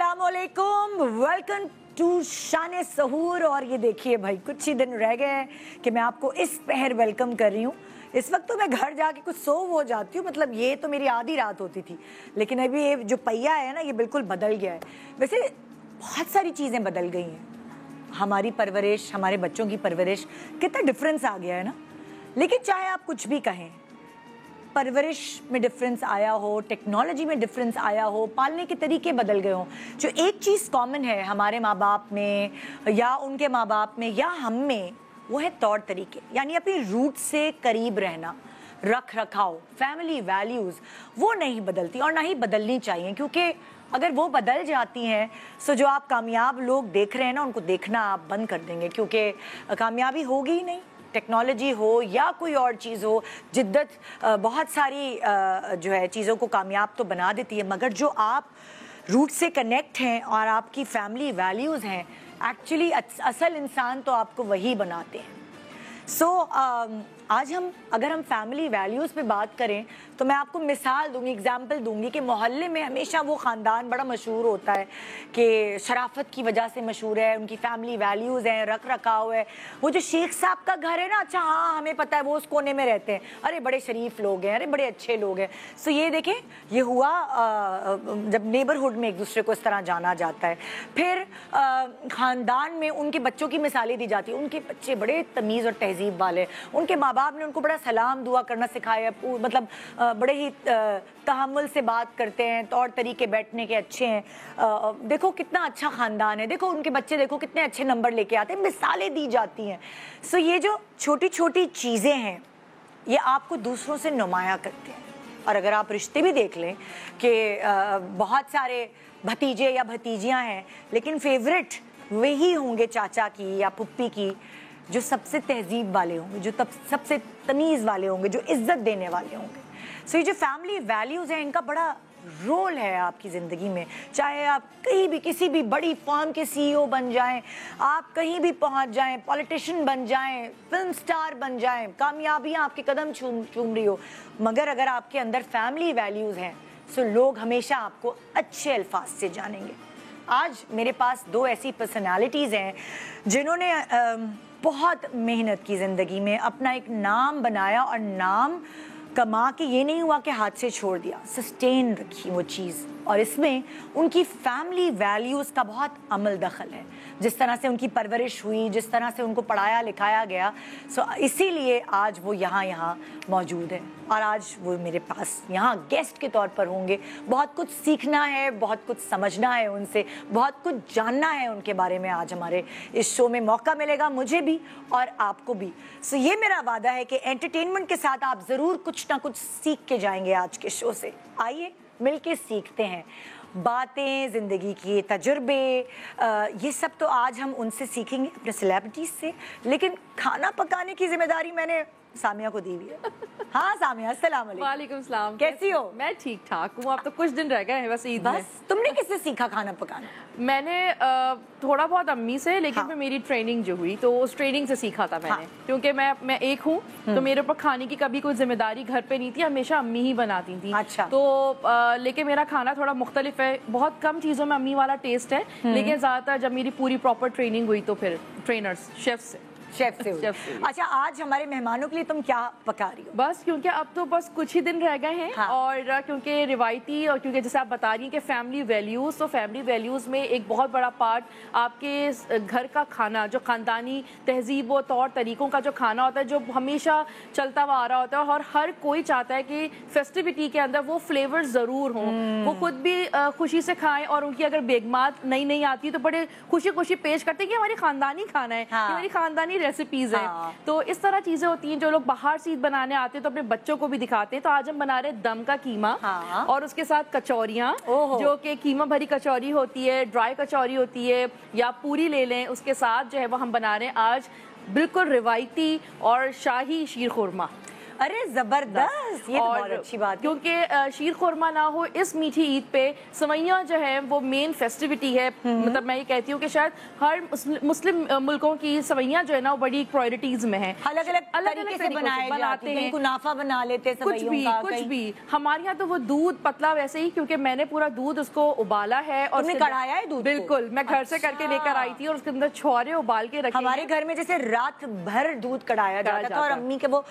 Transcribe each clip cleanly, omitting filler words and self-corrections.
अस्सलाम वालेकुम, welcome to शान सहूर। और ये देखिए भाई, कुछ ही दिन रह गए हैं कि मैं आपको इस पहर वेलकम कर रही हूँ। इस वक्त तो मैं घर जाके कुछ सो हो जाती हूँ, मतलब ये तो मेरी आधी रात होती थी, लेकिन अभी ये जो पहिया है ना, ये बिल्कुल बदल गया है। वैसे बहुत सारी चीज़ें बदल गई हैं, हमारी परवरिश, हमारे बच्चों की परवरिश, कितना डिफरेंस आ गया है ना। लेकिन चाहे आप कुछ भी कहें, परवरिश में डिफरेंस आया हो, टेक्नोलॉजी में डिफरेंस आया हो, पालने के तरीके बदल गए हों, जो एक चीज़ कॉमन है हमारे माँ बाप में या उनके माँ बाप में या हम में, वो है तौर तरीके। यानी अपनी रूट से करीब रहना, रख रखाव, फैमिली वैल्यूज़, वो नहीं बदलती और ना ही बदलनी चाहिए, क्योंकि अगर वो बदल जाती हैं तो जो आप कामयाब लोग देख रहे हैं ना, उनको देखना आप बंद कर देंगे, क्योंकि कामयाबी होगी ही नहीं। टेक्नोलॉजी हो या कोई और चीज़ हो, जिद्दत बहुत सारी जो है चीज़ों को कामयाब तो बना देती है, मगर जो आप रूट से कनेक्ट हैं और आपकी फैमिली वैल्यूज़ हैं, एक्चुअली असल इंसान तो आपको वही बनाते हैं। आज अगर हम फैमिली वैल्यूज़ पे बात करें तो मैं आपको मिसाल दूंगी, एग्जाम्पल दूंगी कि मोहल्ले में हमेशा वो ख़ानदान बड़ा मशहूर होता है कि शराफत की वजह से मशहूर है, उनकी फैमिली वैल्यूज़ हैं, रख रखाव है। वो जो शेख साहब का घर है ना, अच्छा हाँ हमें पता है वो उस कोने में रहते हैं, अरे बड़े शरीफ लोग हैं, अरे बड़े अच्छे लोग हैं। सो ये देखें, ये हुआ जब नेबरहुड में एक दूसरे को इस तरह जाना जाता है। फिर ख़ानदान में उनके बच्चों की मिसालें दी जाती हैं, उनके बच्चे बड़े तमीज़ और तहजीब वाले, उनके माँ बाप ने उनको बड़ा सलाम दुआ करना सिखाया, मतलब बड़े ही तहम्मुल से बात करते हैं, तौर तरीके बैठने के अच्छे हैं। देखो कितना अच्छा ख़ानदान है, देखो उनके बच्चे देखो कितने अच्छे नंबर लेके आते हैं, मिसालें दी जाती हैं। सो ये जो छोटी छोटी चीज़ें हैं, ये आपको दूसरों से नुमाया करते हैं। और अगर आप रिश्ते भी देख लें कि बहुत सारे भतीजे या भतीजियाँ हैं, लेकिन फेवरेट वही होंगे चाचा की या पुप्पी की, जो सबसे तहजीब वाले होंगे, जो सबसे तमीज़ वाले होंगे, जो इज़्ज़त देने वाले होंगे। सो ये जो फैमिली वैल्यूज़ हैं, इनका बड़ा रोल है आपकी ज़िंदगी में। चाहे आप कहीं भी किसी भी बड़ी फर्म के CEO बन जाएं, आप कहीं भी पहुंच जाएं, पॉलिटिशियन बन जाएं, फिल्म स्टार बन जाएं, कामयाबियां आपके कदम चूम रही हो, मगर अगर आपके अंदर फैमिली वैल्यूज़ हैं तो लोग हमेशा आपको अच्छे अल्फाज से जानेंगे। आज मेरे पास दो ऐसी पर्सनैलिटीज़ हैं जिन्होंने बहुत मेहनत की ज़िंदगी में, अपना एक नाम बनाया और नाम कमा के ये नहीं हुआ कि हाथ से छोड़ दिया, सस्टेन रखी वो चीज़। और इसमें उनकी फैमिली वैल्यूज़ का बहुत अमल दखल है, जिस तरह से उनकी परवरिश हुई, जिस तरह से उनको पढ़ाया लिखाया गया। सो इसीलिए आज वो यहाँ मौजूद है और आज वो मेरे पास यहाँ गेस्ट के तौर पर होंगे। बहुत कुछ सीखना है, बहुत कुछ समझना है उनसे, बहुत कुछ जानना है उनके बारे में। आज हमारे इस शो में मौका मिलेगा मुझे भी और आपको भी। सो ये मेरा वादा है कि एंटरटेनमेंट के साथ आप ज़रूर कुछ ना कुछ सीख के जाएंगे आज के शो से। आइए मिलके सीखते हैं बातें, ज़िंदगी के तजुर्बे, ये सब तो आज हम उनसे सीखेंगे, अपने सेलिब्रिटीज़ से। लेकिन खाना पकाने की जिम्मेदारी मैंने सामिया को दी हुई है। हाँ सामिया, अस्सलाम वालेकुम। वालेकुम सलाम। कैसी हो? मैं ठीक ठाक हूँ। आप तो कुछ दिन रह गए हैं बस ईद में। बस तुमने किससे सीखा खाना पकाना? मैंने थोड़ा बहुत अम्मी से, लेकिन फिर मेरी ट्रेनिंग जो हुई तो उस ट्रेनिंग से सीखा था मैंने। क्योंकि मैं एक हूँ तो मेरे ऊपर खाने की कभी कोई जिम्मेदारी घर पे नहीं थी, हमेशा अम्मी ही बनाती थी। अच्छा। तो लेकिन मेरा खाना थोड़ा मुख्तलिफ है, बहुत कम चीज़ों में अम्मी वाला टेस्ट है, लेकिन ज़्यादातर जब मेरी पूरी प्रॉपर ट्रेनिंग हुई तो फिर ट्रेनर्स, शेफ से हुई। अच्छा, आज हमारे मेहमानों के लिए तुम क्या पका रही हो? बस क्योंकि अब तो बस कुछ ही दिन रह गए हैं। हाँ। और क्योंकि रिवायती और क्योंकि जैसे आप बता रही हैं कि फैमिली वैल्यूज़, तो फैमिली वैल्यूज़ में एक बहुत बड़ा पार्ट आपके घर का खाना, जो ख़ानदानी तहजीब व तौर तरीक़ों का जो खाना होता है, जो हमेशा चलता हुआ आ रहा होता है और हर कोई चाहता है कि फेस्टिविटी के अंदर वो फ्लेवर ज़रूर हों, वो खुद भी खुशी से खाएँ और उनकी अगर बेगमात नई आती तो बड़े खुशी पेश करते हैं कि हमारी ख़ानदानी खाना है, हमारी ख़ानदानी रेसिपीज हैं। हाँ। तो इस तरह चीजें होती हैं। जो लोग बाहर से ईद बनाने आते हैं तो अपने बच्चों को भी दिखाते हैं। तो आज हम बना रहे हैं दम का कीमा। हाँ। और उसके साथ कचौरियाँ, जो कि कीमा भरी कचौरी होती है, ड्राई कचौरी होती है, या पूरी ले लें, उसके साथ जो है वो हम बना रहे हैं आज बिल्कुल रिवायती और शाही शीर खुरमा। अरे जबरदस्त, ये तो बहुत अच्छी बात है। क्योंकि शीर खुरमा ना हो इस मीठी ईद पे सवैयाँ जो है वो मेन फेस्टिविटी है। मतलब मैं ये कहती हूँ कि शायद हर मुस्लिम मुल्कों की सवैयाँ जो है ना वो बड़ी प्रायोरिटीज में है, अलग अलग तरीके से बनाते हैं, कुनाफा बना लेते हैं, कुछ भी। हमारे यहाँ तो वो दूध पतला वैसे ही, क्योंकि मैंने पूरा दूध उसको उबाला है और कढ़ाया है दूध। बिल्कुल, मैं घर से करके लेकर आई थी और उसके अंदर छुहारे उबाल के रखे। हमारे घर में जैसे रात भर दूध कढ़ाया जाता था और अम्मी के वो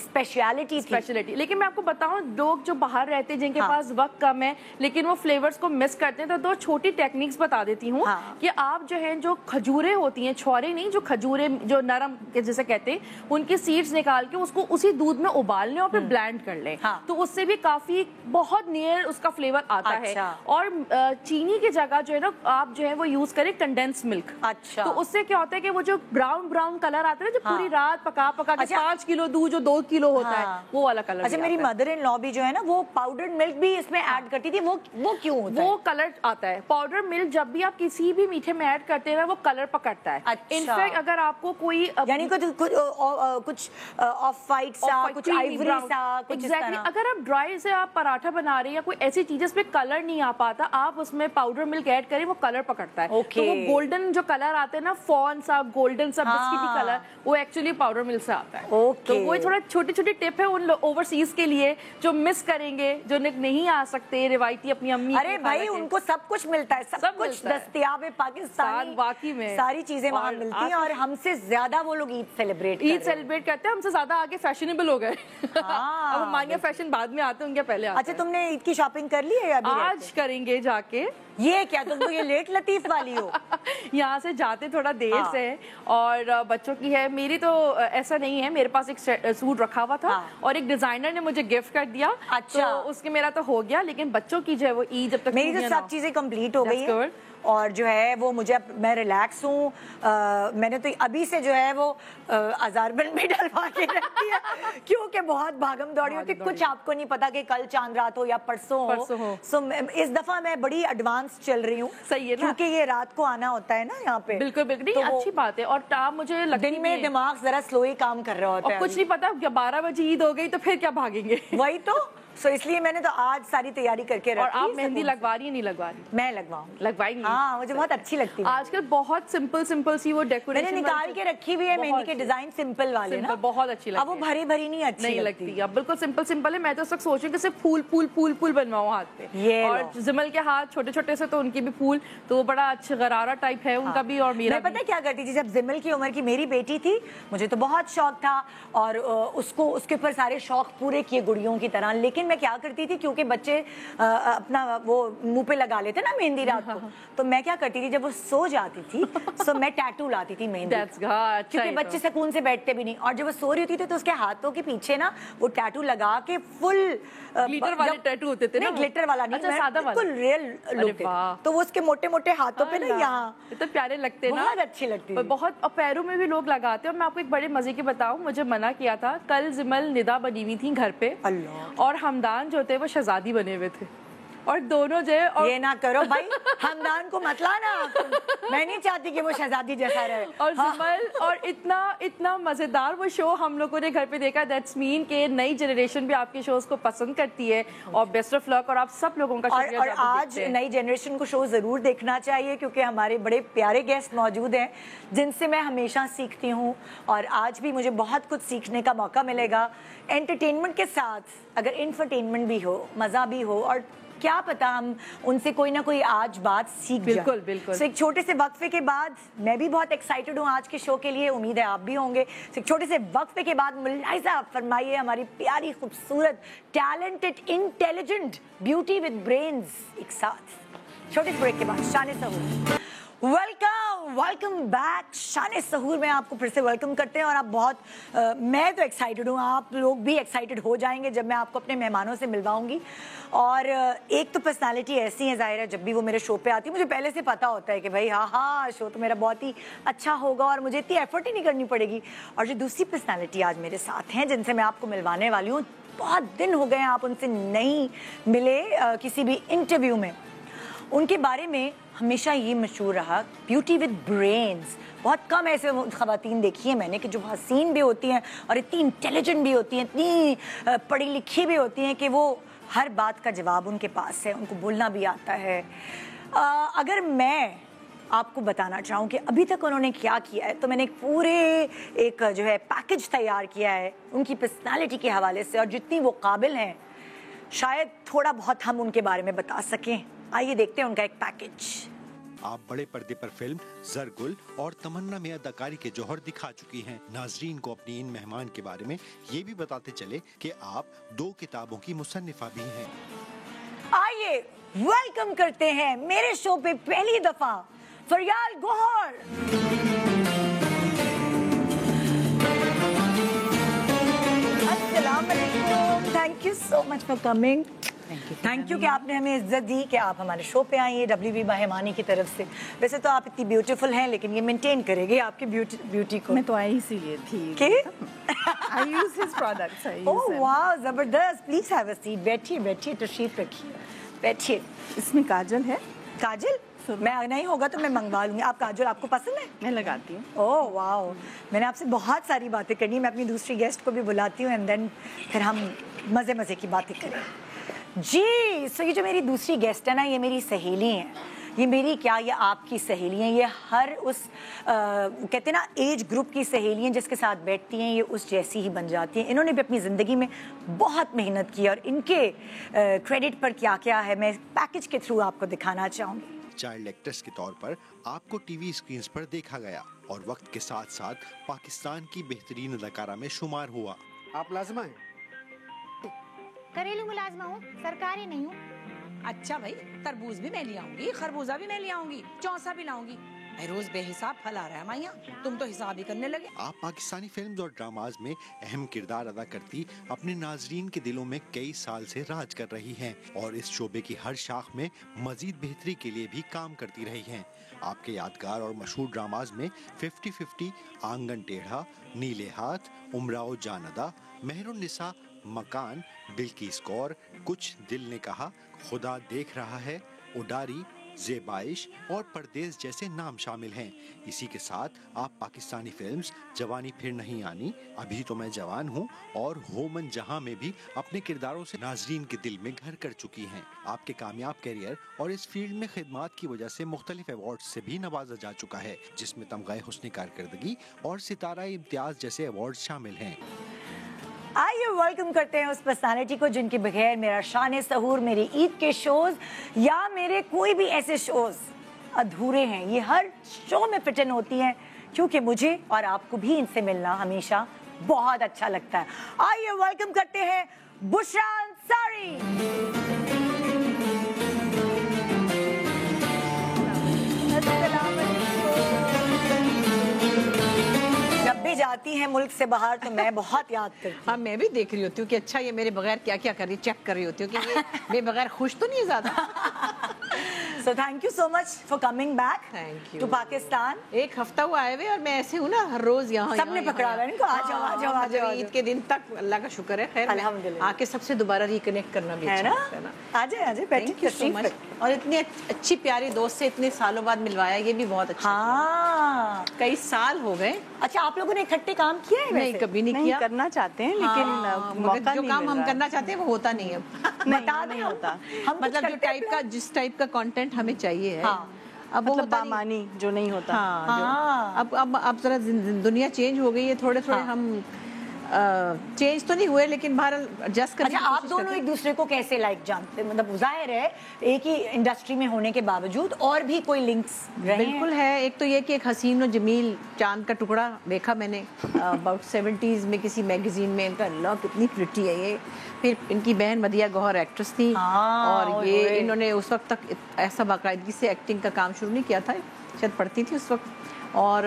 स्पेशलिटी थी। लेकिन मैं आपको बताऊं, लोग जो बाहर रहते हैं जिनके पास वक्त कम है लेकिन वो फ्लेवर्स को मिस करते हैं, तो दो छोटी टेक्निक्स बता देती हूँ कि आप जो है जो खजूरें होती हैं, छुहारे नहीं, जो खजूरें जो नरम जैसे कहते हैं, उनकी सीड्स निकाल के उसको उसी दूध में उबाल लें और फिर ब्लेंड कर लें। तो उससे भी काफी बहुत नियर उसका फ्लेवर आता है। और चीनी की जगह जो है ना आप जो है वो यूज करें कंडेंस मिल्क। अच्छा, तो उससे क्या होता है कि वो जो ब्राउन ब्राउन कलर आता है ना, जो पूरी रात पका के 5 किलो दूध जो 2 किलो होता है, वो वाला कलर। अच्छा, मेरी मदर इन लॉ भी जो है ना वो पाउडर्ड मिल्क भी इसमें ऐड करती थी, वो क्यों होता है? वो कलर आता है। पाउडर मिल्क जब भी आप किसी भी मीठे में ऐड करते हैं ना वो कलर पकड़ता है। अच्छा। इनफैक्ट अगर आपको कोई यानी कुछ ऑफ वाइट सा, कुछ आइवरी सा, कुछ एग्जैक्टली, अगर आप ड्राई से आप पराठा बना रहे हैं या कोई ऐसी चीज जिसमें कलर नहीं आ पाता, आप उसमें पाउडर मिल्क ऐड करें, वो कलर पकड़ता है। तो वो गोल्डन जो कलर आते हैं ना, फॉन सा, गोल्डन सा, बिस्किटी कलर, वो एक्चुअली पाउडर मिल्क से आता है। तो वो थोड़ा छोटी छोटी टिप है उन ओवरसीज के लिए जो मिस करेंगे, जो नहीं आ सकते रिवायती अपनी अम्मी। अरे भाई, उनको सब कुछ मिलता है, सब कुछ दस्तयाब है पाकिस्तान, वाकई में सारी चीजें वहाँ मिलती हैं और हमसे ज्यादा वो लोग ईद सेलिब्रेट करते हैं। हमसे ज्यादा आगे फैशनेबल हो गए। अब हमारे फैशन बाद में आते हैं, उनके पहले आते हैं। अच्छा, तुमने ईद की शॉपिंग कर ली है? आज करेंगे जाके। ये क्या, तुम तो ये लेट लतीफ वाली हो। यहाँ से जाते थोड़ा देर से है और बच्चों की है, मेरी तो ऐसा नहीं है। मेरे पास एक सूट रखा हुआ था और एक डिजाइनर ने मुझे गिफ्ट कर दिया। अच्छा, तो उसके मेरा तो हो गया, लेकिन बच्चों की जो है वो ईद जब तक मेरी तो सब चीजें कंप्लीट हो गई है और जो है वो मुझे मैं रिलैक्स हूँ। मैंने तो अभी से जो है वो अजारबन भी डलवा के रख दिया क्योंकि बहुत भागम दौड़ी होती, कुछ आपको नहीं पता कि कल चांद रात हो या परसों हो। सो इस दफा मैं बड़ी एडवांस चल रही हूँ। सही है ना, क्योंकि ये रात को आना होता है ना यहाँ पे। बिल्कुल बिल्कुल, नहीं अच्छी बात है। और मुझे दिन में दिमाग जरा स्लो ही काम कर रहा होता है, कुछ नहीं पता 12 बजे ईद हो गई तो फिर क्या भागेंगे। वही तो इसलिए मैंने तो आज सारी तैयारी करके रखी। और आप मेहंदी लगवा रही है? नहीं लगवा रही? मैं लगवाऊंगी। लगवाएंगी? हाँ, मुझे बहुत अच्छी लगती है। आजकल बहुत सिंपल सी वो डेकोरेशन मैंने निकाल के रखी हुई है, मेहंदी के डिजाइन सिंपल वाले ना, बहुत अच्छी लगती है। अब वो भरी भरी नहीं अच्छी लगती। अब बिल्कुल सिंपल है। मैं तो सोच रही हूँ कि सिर्फ फूल बनवाऊँ हाथ पे। और जिमल के हाथ छोटे छोटे से, तो उनके भी फूल, तो वो बड़ा अच्छा गरारा टाइप है उनका भी। और मेरा पता क्या करती थी, जब जिमल की उम्र की मेरी बेटी थी, मुझे तो बहुत शौक था और उसको उसके ऊपर सारे शौक पूरे किए गुड़ियों की तरह। लेकिन मैं क्या करती थी, क्योंकि बच्चे अपना वो मुंह पे लगा लेते ना मेहंदी रात को, तो मैं क्या करती थी, जब वो सो जाती थी तो मैं टैटू लाती थी मेहंदी, क्योंकि बच्चे सुकून से बैठते भी नहीं। और जब वो सो रही होती थी तो उसके हाथों के पीछे ना वो टैटू लगा के फुल ग्लिटर वाले टैटू होते थे ना, ग्लिटर वाला नहीं, सादा वाला, बिल्कुल रियल लुक। तो वो उसके मोटे मोटे हाथों पे ना यहाँ तो प्यारे लगते हैं ना, बहुत अच्छी लगती है। बहुत, और पैरों में भी लोग लगाते हैं। मैं आपको एक बड़े मजे की बताऊं, मुझे मना किया था, कल जिमल निदा बनी हुई थी घर पे और हमदान जो थे वो शहजादी बने हुए थे और दोनों जो है। और ये ना करो भाई, हमदान को मत लाना, मैं नहीं चाहती कि वो शहजादी जैसा रहे। और जिमल और इतना मजेदार वो शो हम लोगों ने घर पे देखा। दैट्स मीन के नई जनरेशन भी आपके शोज को पसंद करती है और बेस्ट ऑफ लक। और आप सब लोगों का शुक्रिया। और आज नई जनरेशन को शो जरूर देखना चाहिए क्योंकि हमारे बड़े प्यारे गेस्ट मौजूद हैं जिनसे मैं हमेशा सीखती हूँ और आज भी मुझे बहुत कुछ सीखने का मौका मिलेगा। एंटरटेनमेंट के साथ अगर इंफरटेनमेंट भी हो, मजा भी हो, और क्या पता हम उनसे कोई ना कोई आज बात सीख जाए। बिल्कुल। एक छोटे से वक्फे के बाद मैं भी बहुत एक्साइटेड हूँ आज के शो के लिए, उम्मीद है आप भी होंगे। एक छोटे से वक्फे के बाद मुलाहिजा फरमाइए हमारी प्यारी खूबसूरत talented intelligent beauty with brains एक साथ। छोटे से ब्रेक के बाद शान सहूर, वेलकम बैक। शान सहूर में आपको फिर से वेलकम करते हैं और आप बहुत मैं तो एक्साइटेड हूँ, आप लोग भी एक्साइटेड हो जाएंगे जब मैं आपको अपने मेहमानों से मिलवाऊंगी। और एक तो पर्सनालिटी ऐसी है, जाहिर है जब भी वो मेरे शो पे आती है मुझे पहले से पता होता है कि भाई हाँ शो तो मेरा बहुत ही अच्छा होगा और मुझे इतनी एफर्ट ही नहीं करनी पड़ेगी। और जो दूसरी पर्सनालिटी आज मेरे साथ हैं जिनसे मैं आपको मिलवाने वाली हूँ, बहुत दिन हो गए आप उनसे नहीं मिले किसी भी इंटरव्यू में, ان کے بارے میں ہمیشہ یہ مشہور رہا بیوٹی ود برینز. بہت کم ایسے خواتین دیکھی ہیں میں نے کہ جو حسین بھی ہوتی ہیں اور اتنی انٹیلیجنٹ بھی ہوتی ہیں, اتنی پڑھی لکھی بھی ہوتی ہیں کہ وہ ہر بات کا جواب ان کے پاس ہے, ان کو بولنا بھی آتا ہے. اگر میں آپ کو بتانا چاہوں کہ ابھی تک انہوں نے کیا کیا ہے تو میں نے ایک جو ہے پیکج تیار کیا ہے ان کی پرسنالٹی کے حوالے سے, اور جتنی وہ قابل ہیں شاید تھوڑا بہت ہم ان کے بارے میں بتا سکیں. آئیے دیکھتے ہیں ان کا ایک پیکج. آپ بڑے پردے پر فلم زرگل اور تمنا میں اداکاری کے جوہر دکھا چکی ہیں. ناظرین کو اپنی ان مہمان کے بارے میں یہ بھی بتاتے چلے کہ آپ 2 کتابوں کی مصنفہ بھی ہیں. آئیے ویلکم کرتے ہیں میرے شو پہ پہلی دفعہ فریال گوہر. السلام علیکم. Thank you so much for coming. Thank you کہ آپ نے ہمیں عزت دی کہ آپ ہمارے شو پہ آئی ہیں WB باہمانی کی طرف سے. ویسے تو آپ اتنی بیوٹیفل ہیں لیکن یہ مینٹین کرے گی آپ کی بیوٹی کو. میں تو آئی اسی لیے تھی. I use his products. اوہ واو زبردست. Please have a seat. بیٹھیے تشریف رکھیے, بیٹھیے. اس میں کاجل ہے. کاجل میں نہیں ہوگا تو میں منگوا لوں گی. آپ کاجل آپ کو پسند ہے؟ میں لگاتی ہوں. اوہ واو. میں نے آپ سے بہت ساری باتیں کرنی. میں اپنی دوسری گیسٹ کو بھی بلاتی ہوں اینڈ دین پھر ہم مزے کی باتیں کریں. جی سو یہ جو میری دوسری گیسٹ ہے نا, یہ میری سہیلی ہیں. یہ میری کیا, یہ آپ کی سہیلی ہیں. یہ ہر اس کہتے ہیں نا ایج گروپ کی سہیلی ہیں جس کے ساتھ بیٹھتی ہیں یہ اس جیسی ہی بن جاتی ہیں. انہوں نے بھی اپنی زندگی میں بہت محنت کی اور ان کے کریڈٹ پر کیا ہے میں پیکج کے تھرو آپ کو دکھانا چاہوں گی. چائلڈ ایکٹریس کے طور پر آپ کو ٹی وی اسکرینز پر دیکھا گیا اور وقت کے ساتھ ساتھ پاکستان کی بہترین اداکارہ میں شمار ہوا. آپ لازمہ ہیں؟ گھریلو ملازمہ ہوں, سرکاری نہیں ہوں. اچھا بھائی, تربوز بھی میں لے آؤں گی, خربوزہ بھی میں لے آؤں گی, چونسا بھی لاؤں گی. روز بے حساب پھل آ رہا ہے مائیاں, تم تو حساب ہی کرنے لگے. آپ پاکستانی فلمز اور ڈراماز میں اہم کردار ادا کرتی اپنے ناظرین کے دلوں میں کئی سال سے راج کر رہی ہیں اور اس شعبے کی ہر شاخ میں مزید بہتری کے لیے بھی کام کرتی رہی ہیں. آپ کے یادگار اور مشہور ڈراماز میں 50-50, آنگن ٹیڑھا, نیلے ہاتھ, امراؤ جاندا, مہر النساء, مکان, بلکیس کور, کچھ دل نے کہا, خدا دیکھ رہا ہے, اڈاری, زیبائش اور پردیس جیسے نام شامل ہیں. اسی کے ساتھ آپ پاکستانی فلمز جوانی پھر نہیں آنی, ابھی تو میں جوان ہوں اور ہومن جہاں میں بھی اپنے کرداروں سے ناظرین کے دل میں گھر کر چکی ہیں. آپ کے کامیاب کیریئر اور اس فیلڈ میں خدمات کی وجہ سے مختلف ایوارڈز سے بھی نوازا جا چکا ہے, جس میں تمغہ حسن کارکردگی اور ستارہ امتیاز جیسے ایوارڈز شامل ہیں. آئیے ویلکم کرتے ہیں اس پرسنالٹی کو جن کے بغیر میرا شان سحور, میرے عید کے شوز یا میرے کوئی بھی ایسے شوز ادھورے ہیں. یہ ہر شو میں فٹ ان ہوتی ہیں کیونکہ مجھے اور آپ کو بھی ان سے ملنا ہمیشہ بہت اچھا لگتا ہے. آئیے ویلکم کرتے ہیں بشرا انصاری. السلام علیکم. جب بھی جاتی ہیں ملک سے باہر تو میں بہت یاد کرتی ہوں. ہاں میں بھی دیکھ رہی ہوتی ہوں کہ اچھا یہ میرے بغیر کیا کر رہی, چیک کر رہی ہوتی ہوں کہ یہ میرے بغیر خوش تو نہیں زیادہ. So thank you so much for coming back Thank you. to Pakistan. ایک ہفتہ ہوا آئے ہوئے اور میں ایسے ہوں نا ہر روز یہاں. سب نے پکڑا ہوا ہے ان کو, آ جاؤ. عید کے دن تک اللہ کا شکر ہے خیر الحمدللہ آ کے سب سے دوبارہ ریکنیکٹ کرنا بھی ہے اچھا نا. لگتا ہے نا. آ جائے بیٹھے. اور اتنی اچھی پیاری دوست سے اتنے سالوں بعد ملوایا, یہ بھی بہت اچھا. ہاں کئی سال ہو گئے. اچھا آپ لوگوں نے اکٹھے کام کیا ہے؟ نہیں کبھی نہیں کیا. کرنا چاہتے ہیں لیکن موقع جو نہیں کام مل ہم رہا. کرنا چاہتے ہیں وہ ہوتا نہیں ہے. بتا دیں ہوتا. مطلب جس ٹائپ کا کنٹینٹ ہمیں چاہیے ہے اب وہ مطلب بامانی جو نہیں ہوتا. اب ذرا دنیا چینج ہو گئی ہے, تھوڑے ہم چینج تو نہیں ہوئے لیکن بہرحال ایڈجسٹ کرنے. اچھا آپ دونوں ایک دوسرے کو کیسے لائک جانتے ہیں؟ مطلب ظاہر ہے ایک ہی انڈسٹری میں ہونے کے باوجود اور بھی کوئی لنکس رہے ہیں؟ بالکل ہے. ایک تو یہ کہ ایک حسین و جمیل چاند کا ٹکڑا دیکھا میں نے اباؤٹ 70s میں کسی میگزین میں, ان کا اللہ کتنی پریٹی ہے یہ. پھر ان کی بہن مدیہ گوہر ایکٹریس تھی اور یہ انہوں نے اس وقت تک ایسا باقاعدگی سے ایکٹنگ کا کام شروع نہیں کیا تھا, شاید پڑھتی تھی اس وقت. اور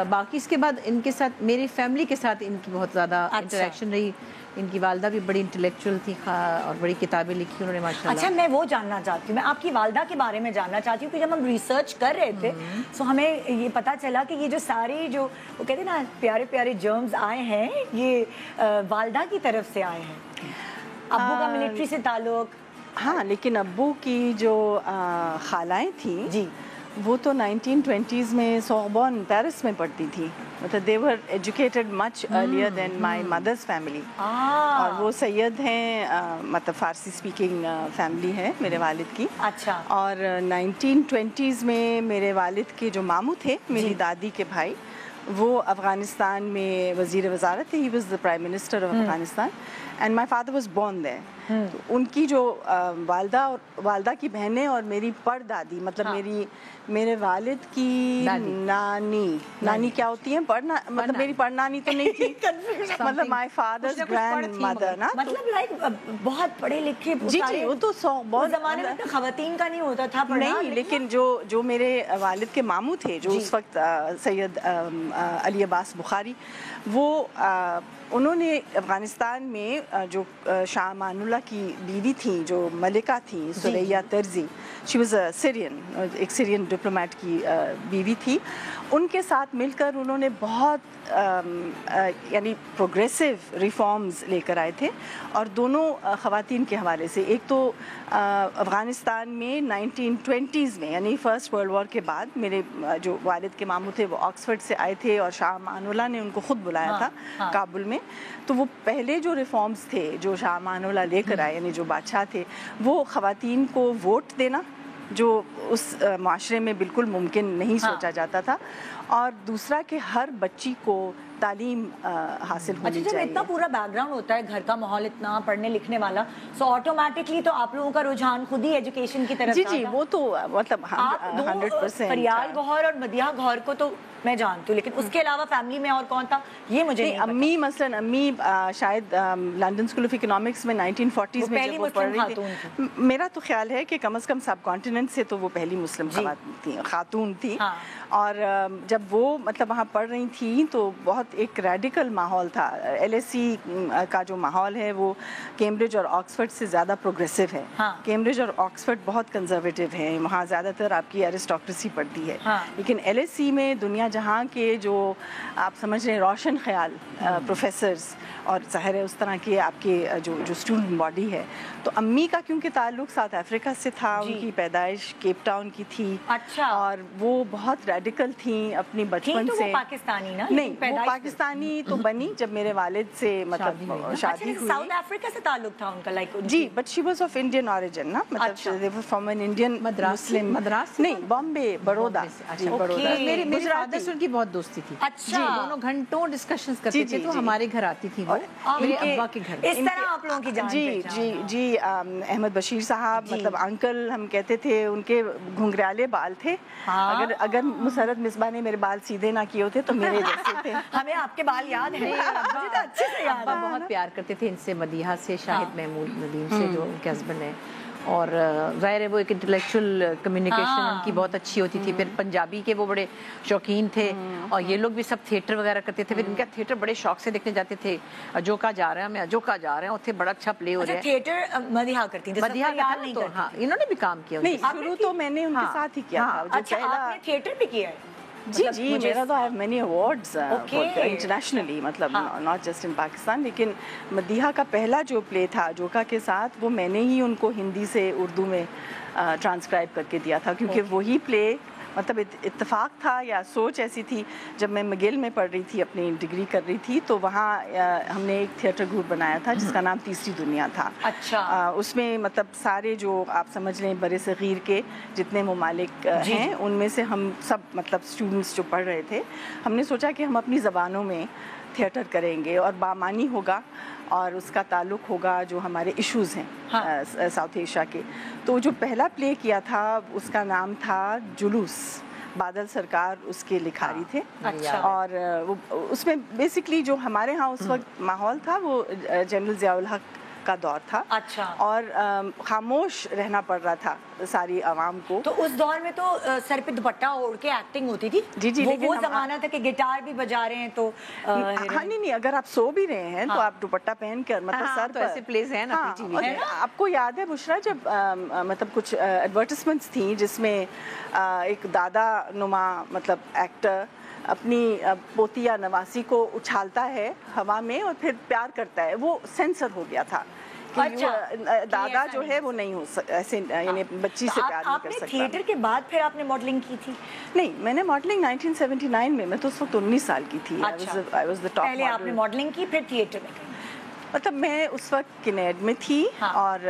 باقی اس کے بعد ان کے ساتھ میری فیملی کے ساتھ ان کی بہت زیادہ انٹریکشن رہی. ان کی والدہ بھی بڑی انٹلیکچوئل تھی اور بڑی کتابیں لکھی انہوں نے ماشاءاللہ. اچھا میں وہ جاننا چاہتی ہوں, میں آپ کی والدہ کے بارے میں جاننا چاہتی ہوں کہ جب ہم ریسرچ کر رہے تھے تو ہمیں یہ پتا چلا کہ یہ جو سارے جو وہ کہتے ہیں نا پیارے پیارے جرمز آئے ہیں یہ والدہ کی طرف سے آئے ہیں. ابو کا ملٹری سے تعلق, हाँ, लेकिन अब्बू की जो खालाएं थी जी, वो तो 1920s में सोरबॉन पेरिस में पढ़ती थी, मतलब they were educated much earlier than my mother's family. और वो सैयद हैं, मतलब फ़ारसी स्पीकिंग फैमिली है मेरे वालिद की। अच्छा। और 1920s में मेरे वालिद के जो मामू थे, मेरी दादी के भाई, वो अफ़गानिस्तान में वज़ीर वज़ारत थे, he was the prime minister of Afghanistan, and my father was born there. तो उनकी जो वालदा की बहनें और मेरी परदादी, मतलब मेरे वालिद की नानी क्या होती है, मतलब मेरी परनानी तो नहीं थी, मतलब माय फादर्स ग्रैंड मदर ना, मतलब लाइक बहुत पढ़े लिखे। जी, वो तो बहुत ज़माने में तो खवातीन का नहीं होता था पढ़ना। नहीं, लेकिन जो मेरे वालिद के मामू थे, जो उस वक्त सैयद अली अब्बास बुखारी, वो उन्होंने अफ़गानिस्तान में जो शाह अमानुल्लाह की बीवी थी, जो मलिका थी Soraya Tarzi, she was a Syrian, एक सीरियन डिप्लोमेट की बीवी थी, उनके साथ मिलकर उन्होंने बहुत यानी प्रोग्रेसिव रिफॉर्म्स लेकर आए थे। और दोनों ख़वातीन के हवाले से, एक तो अफ़गानिस्तान में 1920s में, यानी फ़र्स्ट वर्ल्ड वॉर के बाद, मेरे जो वालिद के मामू थे वो ऑक्सफर्ड से आए थे और शाह अमानुल्लाह ने उनको ख़ुद बुलाया था काबुल में। तो वो पहले जो रिफॉर्म्स थे जो शाह अमानुल्लाह लेकर आए, यानी जो बादशाह थे, वो ख़वातीन को वोट देना, जो उस माशरे में बिल्कुल मुमकिन नहीं सोचा जाता था, और दूसरा कि हर बच्ची को तालीम हासिल होनी जब चाहिए। इतना पूरा बैकग्राउंड होता है, घर का माहौल इतना पढ़ने लिखने वाला, सो ऑटोमेटिकली तो आप लोगों का रुझान खुद ही एजुकेशन की तरफ जी, वो तो मतलब 100%। फरियाल गौहर और मदिहा गौहर को तो मैं जानती हूँ, लेकिन उसके अलावा फैमिली में और कौन था ये मुझे नहीं पता। अम्मी मसलन अम्मी शायद लंदन स्कूल ऑफ इकोनॉमिक्स में 1940s में जब वो पढ़ रही थी, मेरा तो ख्याल है कि कम से कम सब कॉन्टिनेंट से तो वो पहली मुस्लिम खातून थी। और जब वो मतलब वहाँ पढ़ रही थी तो बहुत एक रेडिकल माहौल था। LSE का जो माहौल है वो कैम्ब्रिज और ऑक्सफर्ड से ज़्यादा प्रोग्रेसिव है। कैम्ब्रिज और ऑक्सफर्ड बहुत कंजर्वेटिव है, वहाँ ज़्यादातर आपकी एरिस्टोक्रेसी पढ़ती है। लेकिन LSE में दुनिया जहाँ के जो आप समझ रहे हैं रोशन ख्याल प्रोफेसर्स, और ज़ाहिर है उस तरह के आपके जो स्टूडेंट बॉडी है, तो अम्मी का क्योंकि ताल्लुक साउथ अफ्रीका से था, उनकी पैदाइश केप टाउन की थी। अच्छा। और वो बहुत रेडिकल थी अपनी बचपन तो से। वो पाकिस्तानी ना? नहीं, वो पाकिस्तानी तो बनी जब मेरे वालिद से मतलब शादी हुई। साउथ अफ्रीका से ताल्लुक था उनका, लाइक जी, but she was of Indian origin ना, मतलब they were from an Indian Muslim. Madras नहीं, बॉम्बे, बड़ौदा। जी, बड़ौदा। मेरे फादर से उनकी बहुत दोस्ती थी। अच्छा। दोनों घंटों डिस्कशंस करते थे, तो हमारे घर आती थी वो, मेरे अब्बा के घर। इस तरह आप लोगों की जान पहचान। जी, अहमद बशीर साहब, मतलब अंकल हम कहते थे, उनके घुंघराले बाल थे। अगर मुसरत मिसबा ने मेरे बाल सीधे ना किए होते तो मेरे जैसे थे। हमें आपके बाल याद है, मुझे तो अच्छे से याद है। बहुत प्यार करते थे इनसे, मदीहा से, शाहिद महमूद नदीम से जो उनके हस्बैंड हैं। और ज़ाहिर है वो एक इंटेलेक्चुअल कम्युनिकेशन उनकी बहुत अच्छी होती थी। फिर पंजाबी के वो बड़े शौकीन थे, और ये लोग भी सब थिएटर वगैरह करते थे। फिर इनका थिएटर बड़े शौक से देखने जाते थे। अजोका जा रहे हैं, हमें अजोका जा रहे हैं, उत्थे बड़ा अच्छा प्ले हो रहा है। थिएटर मदिहा करती थी, मदिहा नहीं करती। हाँ, इन्होंने भी काम किया। नहीं, शुरू तो मैंने उनके साथ ही किया था। अच्छा, आपने थिएटर भी किया है? जी, मेरा तो I have many awards internationally, मतलब नॉट जस्ट इन पाकिस्तान। लेकिन मदीहा का पहला जो प्ले था जोका के साथ, वो मैंने ही उनको हिंदी से उर्दू में ट्रांसक्राइब करके दिया था, क्योंकि वही प्ले मतलब इत्तेफाक था या सोच ऐसी थी। जब मैं मगिल में पढ़ रही थी, अपनी डिग्री कर रही थी, तो वहाँ हमने एक थिएटर ग्रुप बनाया था जिसका नाम तीसरी दुनिया था। अच्छा। उसमें मतलब सारे जो आप समझ लें बड़े सग़ीर के जितने ममालिक हैं, उनमें से हम सब मतलब स्टूडेंट्स जो पढ़ रहे थे, हमने सोचा कि हम अपनी ज़बानों में थिएटर करेंगे और बामानी होगा, और उसका ताल्लुक़ होगा जो हमारे इश्यूज़ हैं साउथ एशिया के। तो जो पहला प्ले किया था उसका नाम था जुलूस, बादल सरकार उसके लिखारी थे। अच्छा। और वो उसमें बेसिकली जो हमारे यहाँ उस वक्त माहौल था वो जनरल ज़ियाउल हक का दौर था। अच्छा। और खामोश रहना पड़ रहा था सारी आवाम को। तो उस दौर में तो सर पे दुपट्टा ओढ़ के एक्टिंग होती थी। जी, वो ज़माना था कि गिटार भी बजा रहे हैं तो हाँ, नहीं, अगर आप सो भी रहे हैं तो आप दुपट्टा पहन कर मतलब सर तो ऐसे प्लेस हैं ना टीवी में। आपको याद है बुशरा, जब मतलब कुछ एडवर्टाइजमेंट्स थी जिसमें एक दादा नुमा मतलब एक्टर अपनी पोती या नवासी को उछालता है हवा में और फिर प्यार करता है, वो सेंसर हो गया था दादा जो है वो नहीं हो ऐसे यानी बच्ची से प्यार नहीं कर सकता। थिएटर के बाद फिर आपने मॉडलिंग की थी? नहीं, मैंने मॉडलिंग 1979 में, मैं तो उस वक्त 19 साल की थी। I was the top पहले model। आपने मॉडलिंग की, फिर थिएटर में गई? मतलब मैं उस वक्त किनेड में थी। हाँ। और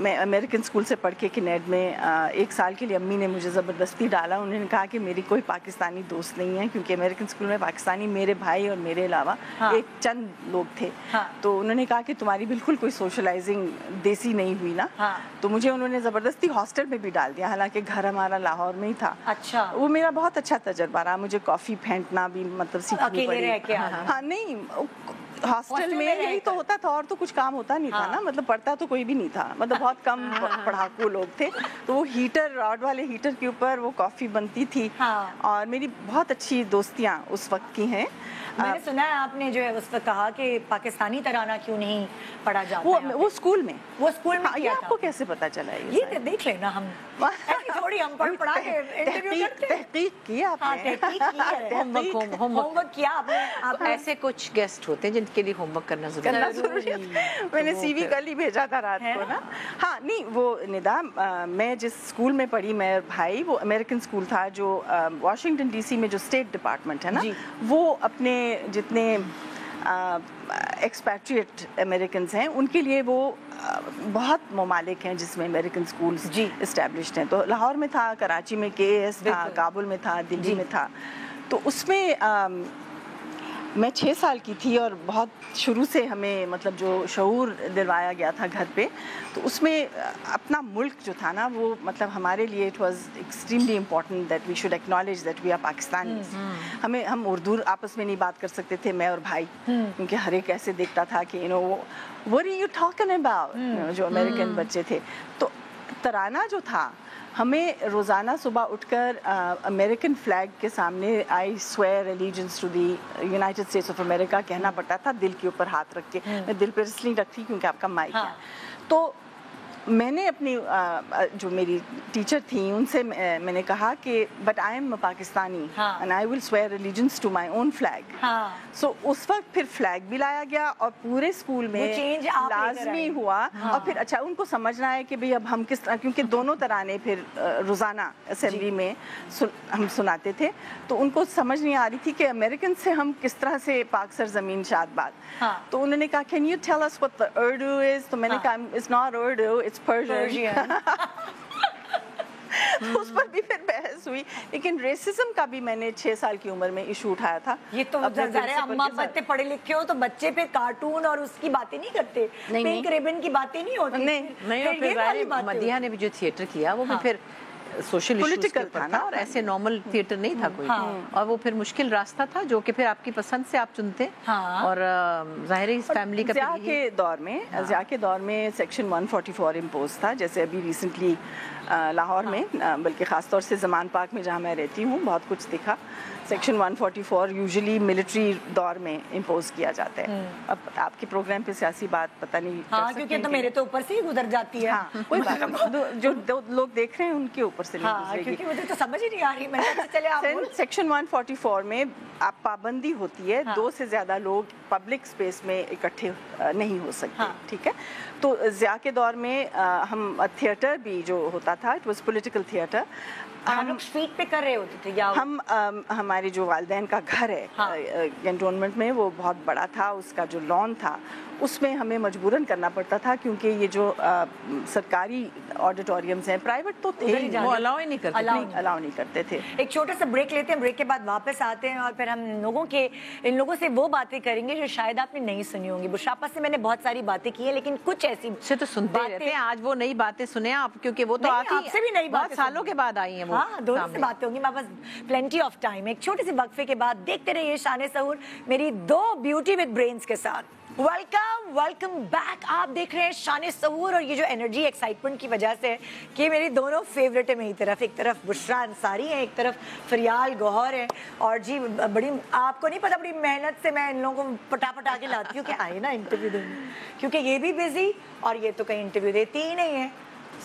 मैं अमेरिकन स्कूल से पढ़ के किनेड में 1 साल के लिए अम्मी ने मुझे ज़बरदस्ती डाला। उन्होंने कहा कि मेरी कोई पाकिस्तानी दोस्त नहीं है, क्योंकि अमेरिकन स्कूल में पाकिस्तानी मेरे भाई और मेरे अलावा हाँ। एक चंद लोग थे। हाँ। तो उन्होंने कहा कि तुम्हारी बिल्कुल कोई सोशलाइजिंग देसी नहीं हुई ना। हाँ। तो मुझे उन्होंने ज़बरदस्ती हॉस्टल में भी डाल दिया, हालांकि घर हमारा लाहौर में ही था। अच्छा। वो मेरा बहुत अच्छा तजर्बा रहा। मुझे कॉफ़ी फेंटना भी मतलब सीखनी अकेले पड़ी। रह के? हाँ, नहीं, हॉस्टल में यही तो होता था, और तो कुछ काम होता नहीं था ना। मतलब पढ़ता तो कोई भी नहीं था, मतलब बहुत कम पढ़ाकू लोग थे। तो वो हीटर, रॉड वाले हीटर के ऊपर वो कॉफ़ी बनती थी। हाँ। और मेरी बहुत अच्छी दोस्तियाँ उस वक्त की हैं। मैंने सुना है आपने जो है उस वक्त कहा कि पाकिस्तानी तराना क्यों नहीं पढ़ा जाता वो स्कूल में। वो स्कूल में हाँ, ये किया आपको था? कैसे पता चला? ये देख लेना हम ऐसी थोड़ी हम पढ़ा के इंटरव्यू करते हैं। तहकीक किया हाँ, आपने? तहकीक की है। होमवर्क किया आपने? आप ऐसे कुछ गेस्ट होते हैं जिनके लिए होमवर्क करना जरूरी है। मैंने CV कल ही भेजा था रात को ना। हाँ, नहीं, वो निदा, मैं जिस स्कूल में पढ़ी, मैं और भाई, वो अमेरिकन स्कूल था जो वाशिंगटन DC में जो स्टेट डिपार्टमेंट है ना, वो अपने जितने एक्सपैट्रिएट अमेरिकन्स हैं उनके लिए वो बहुत ममालिक हैं जिसमें अमेरिकन स्कूल्स इस्टेब्लिश्ड हैं। तो लाहौर में था, कराची में KS था, काबुल में था, दिल्ली में था। तो उसमें मैं 6 साल की थी और बहुत शुरू से हमें मतलब जो शऊर दिलवाया गया था घर पे, तो उसमें अपना मुल्क जो था ना, वो मतलब हमारे लिए it was extremely important that we should acknowledge that we are Pakistanis. हम उर्दू आपस में नहीं बात कर सकते थे, मैं और भाई, क्योंकि हर एक ऐसे देखता था कि what are you talking about, जो अमेरिकन बच्चे थे। तो तराना जो था, हमें रोज़ाना सुबह उठकर अमेरिकन फ्लैग के सामने I swear allegiance to the United States of America कहना पड़ता था, दिल के ऊपर हाथ रख के। मैं दिल पर इसलिए रखती क्योंकि आपका माइक है। तो मैंने अपनी जो मेरी टीचर थी उनसे मैंने कहा कि but I am Pakistani and I will swear allegiance to my own flag. So उस वक्त फिर फ्लैग भी लाया गया और पूरे स्कूल में लाजमी हुआ। और फिर अच्छा, उनको समझना है कि भाई अब हम किस तरह, क्योंकि दोनों तराने फिर रोज़ाना असेंबली में हम सुनाते थे, तो उनको समझ नहीं आ रही थी कि अमेरिकन से हम किस तरह से पाक सरजमीन शाद बात। तो उन्होंने कहा can you tell us what the Urdu is? तो मैंने कहा it's not Urdu, it's Persian. तो उस पर भी फिर बहस हुई। लेकिन रेसिज्म का भी मैंने 6 साल की उम्र में इशू उठाया था। ये तो अम्मा बच्चे पढ़े लिखे हो तो बच्चे पे कार्टून और उसकी बातें नहीं करते, पिंक रिबन की बातें नहीं होती। नहीं, मदिया ने भी जो थिएटर किया वो भी फिर सोशल पॉलिटिकल था ना, और ऐसे नॉर्मल थिएटर नहीं था कोई। और वो फिर मुश्किल रास्ता था जो कि फिर आपकी पसंद से आप चुनते। और जाहिर है इस फैमिली का ज़िया के दौर में सेक्शन 144 इम्पोज था, जैसे अभी रिसेंटली लाहौर में, बल्कि ख़ास तौर से ज़मान पार्क में जहाँ मैं रहती हूँ बहुत कुछ दिखा। सेक्शन 144 यूजुअली मिलिट्री दौर में इम्पोज किया जाता है। अब आपके प्रोग्राम पे सियासी बात पता नहीं, क्योंकि तो मेरे तो ऊपर से ही गुजर जाती है। कोई बात नहीं, जो लोग देख रहे हैं उनके ऊपर से नहीं गुजरेगी। क्योंकि मुझे तो समझ ही नहीं आ रही। मैंने चले आप सेक्शन 144 में आप पाबंदी होती है 2 से ज़्यादा लोग पब्लिक स्पेस में इकट्ठे नहीं हो सकते। ठीक है, तो ज़िया के दौर में हम थिएटर भी जो होता था, इट वाज पॉलिटिकल थिएटर। हम स्ट्रीट पे कर रहे होते थे या हम हमारे जो वालिदैन का घर है कैंटोनमेंट में, वो बहुत बड़ा था, उसका जो लॉन था उसमें हमें मजबूरन करना पड़ता था, क्योंकि ये जो सरकारी ऑडिटोरियम्स हैं, प्राइवेट तो थे ही, वो अलाउ ही नहीं करते थे। एक छोटा सा ब्रेक लेते हैं, ब्रेक के बाद वापस आते हैं और फिर हम इन लोगों से वो बातें करेंगे जो शायद आपने नहीं सुनी होंगी। बुशरापा से मैंने बहुत सारी बातें की है, लेकिन कुछ ऐसी से तो सुनते रहते हैं। आज वो नई बातें सुने आप, क्योंकि वो तो आपसे भी नई बहुत सालों के बाद आई हैं। हाँ, दोनों से बातें होंगी, मेरे पास प्लेंटी ऑफ टाइम। एक छोटे से वक्फे के बाद देखते रहिए शान सहूर मेरी 2 ब्यूटी विद ब्रेन्स के साथ। Welcome back. आप देख रहे हैं शान सहूर, और ये जो एनर्जी एक्साइटमेंट की वजह से कि मेरी दोनों फेवरेट है मेरी तरफ, एक तरफ बुशरा अंसारी है, एक तरफ फरियाल गौहर है। और जी बड़ी, आपको नहीं पता, बड़ी मेहनत से मैं इन लोगों को पटा के लाती हूँ कि आए ना इंटरव्यू देने, क्योंकि ये भी बिजी और ये तो कहीं इंटरव्यू देती ही नहीं है।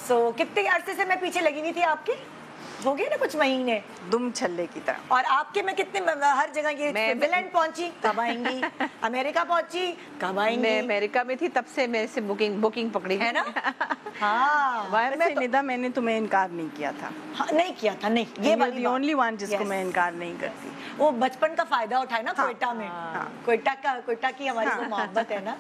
सो कितने अरसे से मैं पीछे लगी हुई थी आपके? हो गए ना कुछ महीने दुम छल्ले की तरह। और आपके में कितने हर जगह ये स्विट्जरलैंड पहुंची कब आएंगी, अमेरिका पहुंची कब आएंगी? मैं अमेरिका में थी तब से मेरे से बुकिंग पकड़ी है ना। हाँ वैसे निदा मैंने तुम्हें इनकार नहीं किया था। हाँ, नहीं किया था, नहीं ये वाली ओनली वन जिसको मैं इनकार नहीं करती। वो बचपन का फायदा उठाए ना कोयटा में। कोयटा की हमारी जो मोहब्बत है ना,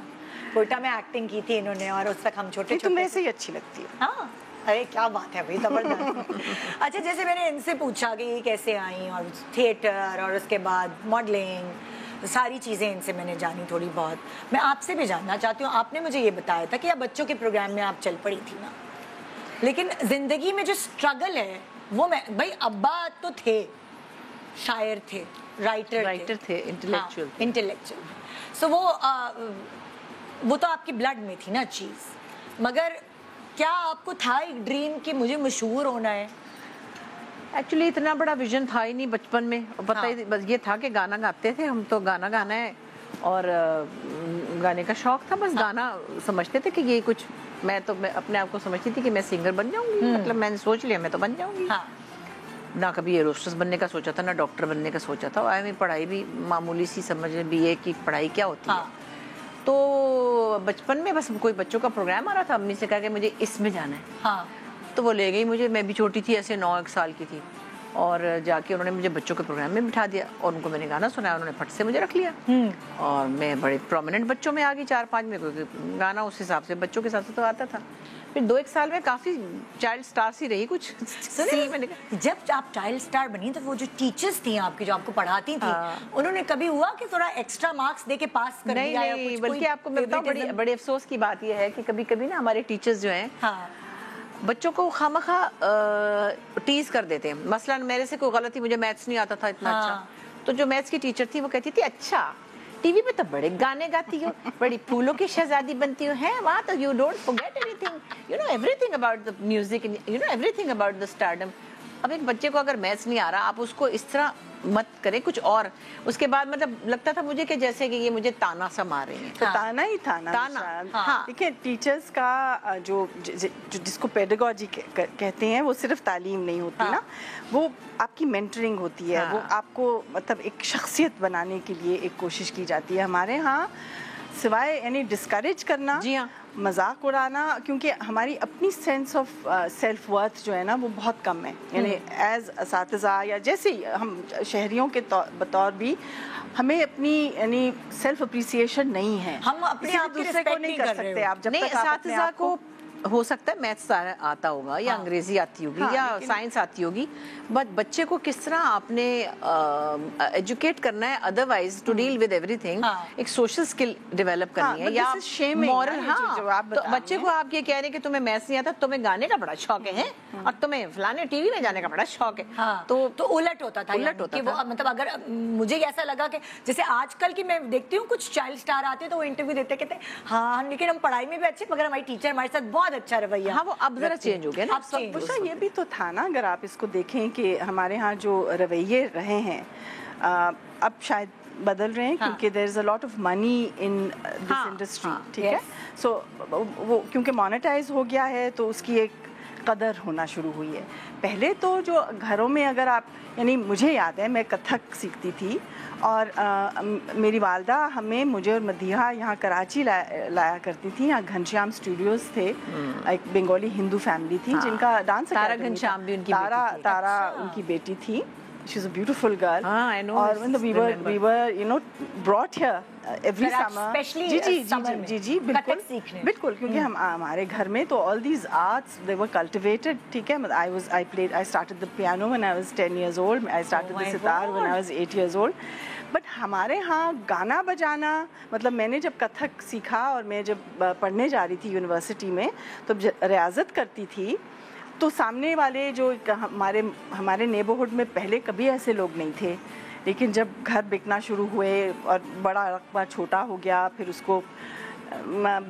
कोयटा में एक्टिंग की थी इन्होंने और उस तक हम छोटे तुम वैसे ही अच्छी लगती है। हाँ अरे क्या बात है भाई, जबरदस्त। अच्छा जैसे मैंने इनसे पूछा कि ये कैसे आई और थिएटर और उसके बाद मॉडलिंग सारी चीज़ें इनसे मैंने जानी थोड़ी बहुत। मैं आपसे भी जानना चाहती हूँ, आपने मुझे ये बताया था कि आप बच्चों के प्रोग्राम में आप चल पड़ी थी ना, लेकिन ज़िंदगी में जो स्ट्रगल है वो मैं भाई अब्बा तो थे, शायर थे, राइटर थे, इंटेलेक्चुअल। सो वो तो आपकी ब्लड में थी ना चीज़, मगर क्या आपको था एक ड्रीम कि मुझे मशहूर होना है? एक्चुअली इतना बड़ा विजन था ही नहीं बचपन में, पता ही बस ये था कि गाना गाते थे हम, तो गाना गाना है और गाने का शौक था, बस गाना समझते थे कि ये कुछ, मैं अपने आप को समझती थी कि मैं सिंगर बन जाऊंगी, मतलब मैंने सोच लिया मैं तो बन जाऊंगी। ना कभी एरोस्ट्रेस बनने का सोचा था, ना डॉक्टर बनने का सोचा था, और पढ़ाई भी मामूली सी समझ, बीए की पढ़ाई क्या होती है। तो बचपन में बस कोई बच्चों का प्रोग्राम आ रहा था, अम्मी से कहा कि मुझे इसमें जाना है, तो वो ले गई मुझे, मैं भी छोटी थी, ऐसे 9 साल की थी, और जाके उन्होंने मुझे बच्चों के प्रोग्राम में बिठा दिया और उनको मैंने गाना सुनाया, उन्होंने फट से मुझे रख लिया और मैं बड़े प्रोमिनेंट बच्चों में आ गई, 4-5 में, क्योंकि गाना उस हिसाब से बच्चों के साथ तो आता था। फिर 2-1 साल में काफी चाइल्ड स्टार सी रही कुछ। मैंने जब आप चाइल्ड स्टार बनी तो वो जो टीचर्स थी आपकी जो आपको पढ़ाती थी, उन्होंने कभी हुआ कि थोड़ा एक्स्ट्रा मार्क्स दे के पास कर दिया? नहीं, बल्कि आपको मैं बताऊं, बड़े अफसोस की बात यह है कि कभी कभी ना हमारे टीचर्स जो हैं बच्चों को खामखा टीज कर देते हैं। मसलन मेरे से कोई गलती, मुझे मैथ्स नहीं आता था इतना अच्छा, तो जो मैथ्स की टीचर थी वो कहती थी अच्छा टीवी पे तो बड़े गाने गाती हो, बड़ी फूलों की शहजादी बनती हो, है वहाँ तो you don't forget anything, you know everything about the music, you know everything about the stardom. अब एक बच्चे को अगर मैथ्स नहीं आ रहा, आप उसको इस तरह मत करें कुछ और। उसके बाद मतलब लगता था मुझे कि जैसे कि ये मुझे ताना सा मार रही है। तो ताना ही था ना, ताना। देखिए टीचर्स का जो जिसको पेडागोजी कहते हैं, वो सिर्फ तालीम नहीं होती ना, वो आपकी मेंटरिंग होती है, वो आपको मतलब एक शख्सियत बनाने के लिए एक कोशिश की जाती है। हमारे यहाँ सिवाय यानी डिस्करेज करना, जी हाँ, मजाक उड़ाना, क्योंकि हमारी अपनी सेंस ऑफ सेल्फ वर्थ जो है ना वो बहुत कम है, यानी एज असातिज़ा या जैसे हम शहरियों के बतौर भी हमें अपनी यानी सेल्फ अप्रिसिएशन नहीं है, हम अपने आप दूसरे को नहीं कर सकते। आप जब तक असातिज़ा को हो सकता है मैथ्स आता होगा या अंग्रेजी आती होगी या साइंस आती होगी, बट बच्चे को किस तरह आपने एजुकेट करना है otherwise to deal with everything, एक सोशल स्किल डेवलप करनी है या मॉरल। तो बच्चे को आप ये कह रहे हैं कि तुम्हें मैथ्स नहीं आता, तुम्हें गाने का बड़ा शौक है और तुम्हें फलाने टीवी में जाने का बड़ा शौक है, तो उलट होता था। मतलब अगर मुझे ऐसा लगा कि जैसे आजकल की मैं देखती हूँ कुछ चाइल्ड स्टार आते हैं तो वो इंटरव्यू देते कहते हैं हाँ लेकिन हम पढ़ाई में भी अच्छे, मगर हमारी टीचर हमारे साथ बहुत अच्छा रवैया। हाँ वो अब जरा चेंज हो गया ना। अब ये भी तो था ना, अगर आप इसको देखें कि हमारे यहाँ जो रवैये रहे हैं अब शायद बदल रहे हैं, क्योंकि there is a lot of money in this industry, ठीक है। सो वो क्योंकि मोनेटाइज हो गया है तो उसकी एक कदर होना शुरू हुई है। पहले तो जो घरों में अगर आप, यानी मुझे याद है मैं कथक सीखती थी और मेरी वालदा मुझे और मदीहा यहाँ कराची लाया करती थी। यहाँ घनश्याम स्टूडियोज थे, एक बंगाली हिंदू फैमिली थी जिनका डांस घनश्याम भी उनकी तारा उनकी बेटी थी। She's a beautiful girl. I know. और when we were you know brought here every summer. Especially जी बिल्कुल क्योंकि हमारे घर में तो all these arts they were cultivated, ठीक है। I started the piano when I was 10 years old. I started the sitar when I was 8 years old. But हमारे यहाँ गाना बजाना, मतलब मैंने जब कथक सीखा और मैं जब पढ़ने जा रही थी यूनिवर्सिटी में तो रियाजत करती थी, तो सामने वाले जो हमारे नेबरहुड में पहले कभी ऐसे लोग नहीं थे, लेकिन जब घर बिकना शुरू हुए और बड़ा रकबा छोटा हो गया, फिर उसको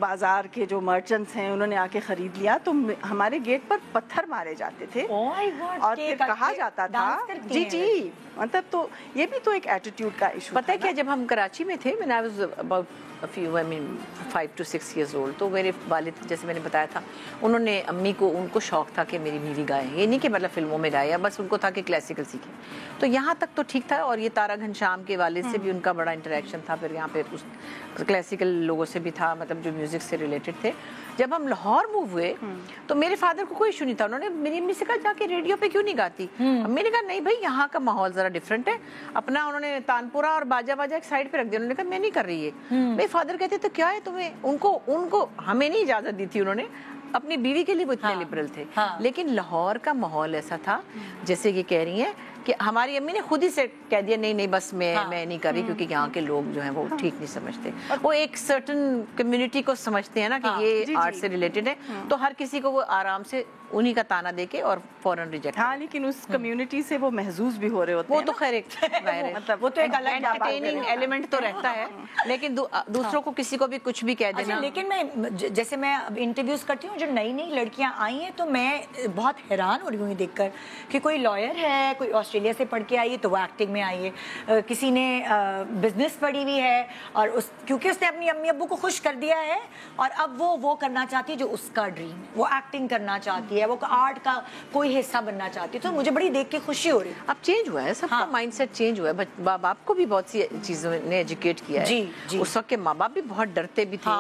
बाजार के जो मर्चेंट्स हैं उन्होंने आके ख़रीद लिया, तो हमारे गेट पर पत्थर मारे जाते थे और फिर कहा जाता था जी मतलब, तो ये भी तो एक एटीट्यूड का इशू। पता है क्या, जब हम कराची में थे, when I was about few, I mean 5 to 6 years old. تو میرے والد جیسے میں نے بتایا تھا انہوں نے امی کو ان کو شوق تھا کہ میری بیوی گائے, یہ نہیں کہ مطلب فلموں میں گائے, بس ان کو تھا کہ کلاسیکل سیکھیں. تو یہاں تک تو ٹھیک تھا, اور یہ تارا گھنشام کے والد سے بھی ان کا بڑا انٹریکشن تھا, پھر یہاں پہ کلاسیکل لوگوں سے بھی تھا, مطلب جو میوزک سے ریلیٹڈ تھے. جب ہم لاہور موو ہوئے تو میرے فادر کو کوئی ایشو نہیں تھا, انہوں نے میری امی سے کہا جا کے ریڈیو پہ کیوں نہیں گاتی. امی نے کہا نہیں بھائی یہاں کا ماحول ذرا ڈفرینٹ ہے اپنا, انہوں نے تانپورہ اور باجا ایک سائڈ پہ رکھ دیا. انہوں نے کہا میں نہیں کر رہی ہے. میرے فادر کہتے تو کیا ہے تمہیں, ان کو ہمیں نہیں اجازت دی تھی انہوں نے, اپنی بیوی کے لیے وہ اتنے لبرل تھے. لیکن لاہور کا ماحول ایسا تھا جیسے کہ کہہ رہی ہیں کہ ہماری امی نے خود ہی سے کہہ دیا نہیں بس میں نہیں کر رہی, کیونکہ یہاں کے لوگ جو ہیں وہ ٹھیک نہیں سمجھتے, وہ ایک سرٹن کمیونٹی کو سمجھتے ہیں نا کہ یہ آرٹ سے ریلیٹڈ ہے, تو ہر کسی کو وہ آرام سے انہی کا تانا دے کے اور فوراً ریجیکٹ. ہاں لیکن اس کمیونٹی سے وہ محظوظ بھی ہو رہے ہوتے ہیں, وہ تو خیر ایک مطلب وہ تو ایک الگ انٹرٹیننگ ایلیمنٹ تو رہتا ہے, لیکن دوسروں کو کسی کو بھی کچھ بھی کہہ دینا. لیکن میں جیسے میں انٹرویوز کرتی ہوں جو نئی نئی لڑکیاں آئی ہیں تو میں بہت حیران ہو رہی ہوں دیکھ کر کہ کوئی لائر ہے, کوئی آسٹریلیا سے پڑھ کے آئی ہے تو وہ ایکٹنگ میں آئی ہے, کسی نے بزنس پڑھی ہوئی ہے اور کیونکہ اس نے اپنی امی ابو کو خوش کر دیا ہے اور اب وہ کرنا چاہتی ہے جو اس کا ڈریم ہے, وہ ایکٹنگ کرنا چاہتی ہے, وہ آرٹ کا کوئی حصہ بننا چاہتی ہے. تو مجھے بڑی دیکھ کے خوشی ہو رہی ہے. اب چینج ہوا ہے, سب کا مائنڈ سیٹ چینج ہوا ہے, ماں باپ کو بھی بہت سی چیزوں نے ایجوکیٹ کیا ہے. اس وقت کے ماں باپ بھی بہت ڈرتے بھی تھے,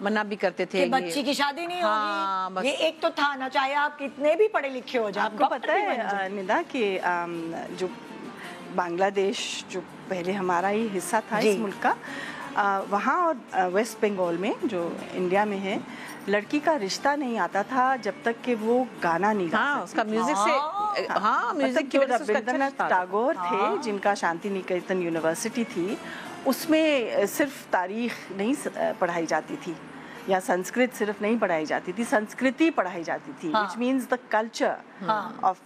منع بھی کرتے تھے کہ بچی کی شادی نہیں ہوگی, یہ ایک تو تھا نا, چاہے آپ کتنے بھی پڑھے لکھے ہو جائیں. آپ کو پتہ ہے ندا کہ جو بنگلہ دیش جو پہلے ہمارا ہی حصہ تھا اس ملک کا, وہاں اور ویسٹ بنگال میں جو انڈیا میں ہے, لڑکی کا رشتہ نہیں آتا تھا جب تک کہ وہ گانا نہیں گا اس کا میوزک سے. ہاں میوزک کی وجہ سے ربندر ناتھ ٹیگور تھے جن کا شانتی نکیتن یونیورسٹی تھی, اس میں صرف تاریخ نہیں پڑھائی جاتی تھی یا سنسکرت صرف نہیں پڑھائی جاتی تھی, سنسکرتی پڑھائی جاتی تھی, which means the culture of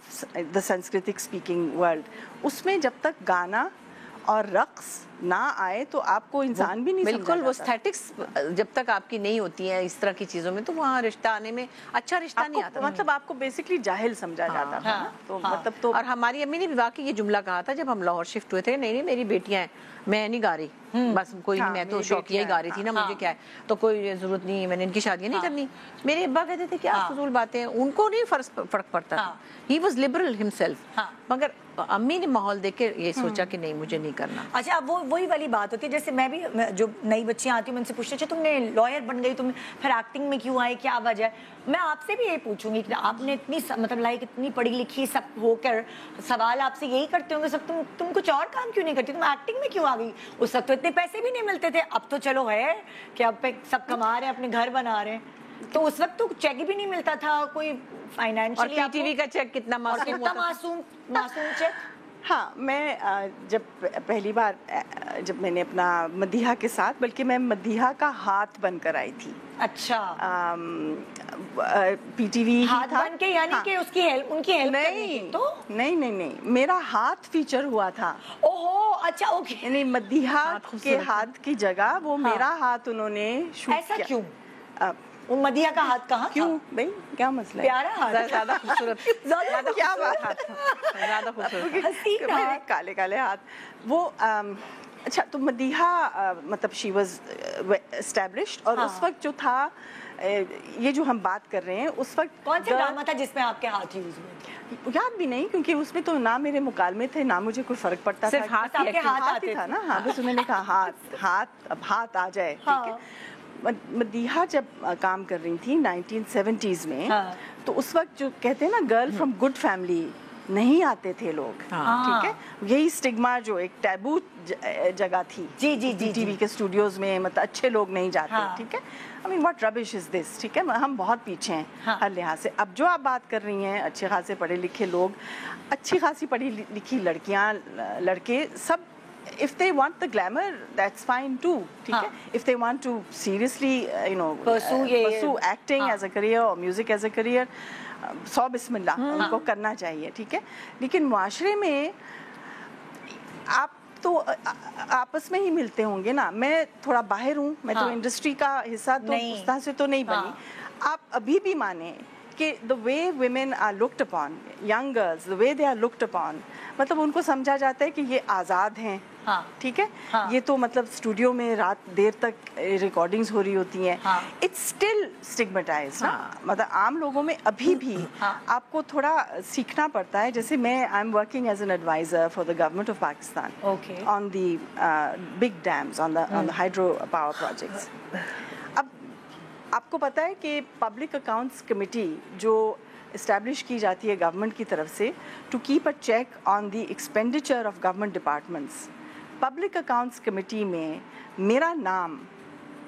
the Sanskritic speaking world. اس میں جب تک گانا اور رقص نہ آئے تو آپ کو انسان بھی نہیں سمجھا جاتا. بالکل, وہ اسٹیٹکس جب تک آپ کی نہیں ہوتی ہیں اس طرح کی چیزوں میں تو وہاں رشتہ آنے میں اچھا رشتہ نہیں آتا. مطلب آپ کو بیسکلی جاہل سمجھا جاتا تھا. تو مطلب تو اور ہماری امی نے بھی واقعی یہ جملہ کہا تھا جب ہم لاہور شفٹ ہوئے تھے, نہیں میری بیٹیاں ہیں, میں نہیں گا رہی, بس کوئی نہیں, میں تو شوقیہ ہی گا رہی تھی نا, مجھے کیا ہے, تو کوئی ضرورت نہیں, میں نے ان کی شادیاں نہیں کرنی. میرے ابا کہتے تھے کیا فضول باتیں, ان کو نہیں فرق پڑتا تھا, ہی واز لبرل ہمسیلف, مگر امی نے ماحول دیکھ کے یہ سوچا کہ نہیں مجھے نہیں کرنا. اچھا اب وہی والی بات ہوتی ہے, جیسے میں بھی جو نئی بچیاں آتی ہوں میں ان سے پوچھتی اچھا تم نے لائر بن گئی, تم پھر ایکٹنگ میں کیوں آئی, کیا وجہ ہے. میں آپ سے بھی یہی پوچھوں گی کہ آپ نے اتنی مطلب لائک اتنی پڑھی لکھی سب ہو کر سوال آپ سے یہی کرتے ہوں گے سب, تم کچھ اور کام کیوں نہیں کرتی, تم ایکٹنگ میں کیوں آ گئی. اس وقت تو اتنے پیسے بھی نہیں ملتے تھے, اب تو چلو ہے کہ اب سب کما رہے ہیں, اپنے گھر بنا رہے ہیں, تو اس وقت تو چیک بھی نہیں ملتا تھا کوئی فائنینشلی. اور ٹی وی کا چیک کتنا معصوم چیک. ہاں میں جب پہلی بار جب میں نے اپنا مدیحہ کے ساتھ, بلکہ میں مدیحہ کا ہاتھ بن کر آئی تھی. اچھا پی ٹی وی ہاتھ بن کے, یعنی کہ اس کی ہیلپ, ان کی ہیلپ کرنی تھی. تو نہیں میرا ہاتھ فیچر ہوا تھا. اوہو اچھا اوکے, یعنی مدیحہ کے ہاتھ کی جگہ وہ میرا ہاتھ انہوں نے شوٹ کیا. ایسا کیوں؟ مدیحہ کا ہاتھ کہاں کیوں بھائی, کیا مسئلہ ہے؟ پیارا ہاتھ, زیادہ خوبصورت, کیا بات, زیادہ خوبصورت, کالے کالے ہاتھ. وہ اچھا تو مدیحہ مطلب شی واز اسٹیبلشڈ, اور اس وقت جو تھا یہ جو ہم بات کر رہے ہیں اس وقت کون سا ڈرامہ تھا جس میں آپ کے ہاتھ یوز ہوئے؟ یاد بھی نہیں, کیونکہ اس میں تو نہ میرے مکالمے تھے نہ مجھے کوئی فرق پڑتا تھا, صرف ہاتھ آپ کے ہاتھ ہی تھا نا. ہاں بس انہوں نے کہا ہاتھ اب ہاتھ آ جائے. ٹھیک ہے, مدیحہ جب کام کر رہی تھی 1970s میں, تو اس وقت جو کہتے ہیں نا گرل فرام گڈ فیملی نہیں آتے تھے لوگ. ٹھیک ہے, یہی اسٹگما جو ایک ٹیبو جگہ تھی ٹی وی کے اسٹوڈیوز میں, مطلب اچھے لوگ نہیں جاتے. ٹھیک ہے, I mean what rubbish is this. ٹھیک ہے, ہم بہت پیچھے ہیں ہر لحاظ سے. اب جو آپ بات کر رہی ہیں اچھے خاصے پڑھے لکھے لوگ, اچھی خاصی پڑھی لکھی لڑکیاں لڑکے سب, if they want the glamour that's fine too. ٹھیک ہے, if they want to seriously pursue acting as a career or music as a career, سو بسم اللہ ان کو کرنا چاہیے. ٹھیک ہے, لیکن معاشرے میں آپ تو آپس میں ہی ملتے ہوں گے نا. میں تھوڑا باہر ہوں, میں تو انڈسٹری کا حصہ تو اس طرح سے تو نہیں بنی. آپ ابھی بھی مانیں कि the way women are looked upon, young girls, the way they are looked upon, मतलब उनको समझा जाता है कि ये आज़ाद हैं, ठीक है, ये तो मतलब स्टूडियो में रात देर तक रिकॉर्डिंग्स हो रही होती हैं, इट्स स्टिल स्टिग्मेटाइज्ड ना, मतलब आम लोगों में अभी भी आपको थोड़ा सीखना पड़ता है. जैसे मैं I am working as an advisor for the government of Pakistan on the big dams, on the hydro power projects. अब आपको पता है कि पब्लिक अकाउंट्स कमेटी जो इस्टेब्लिश की जाती है गवर्नमेंट की तरफ से to keep a check on the expenditure of government departments, public accounts committee में मेरा नाम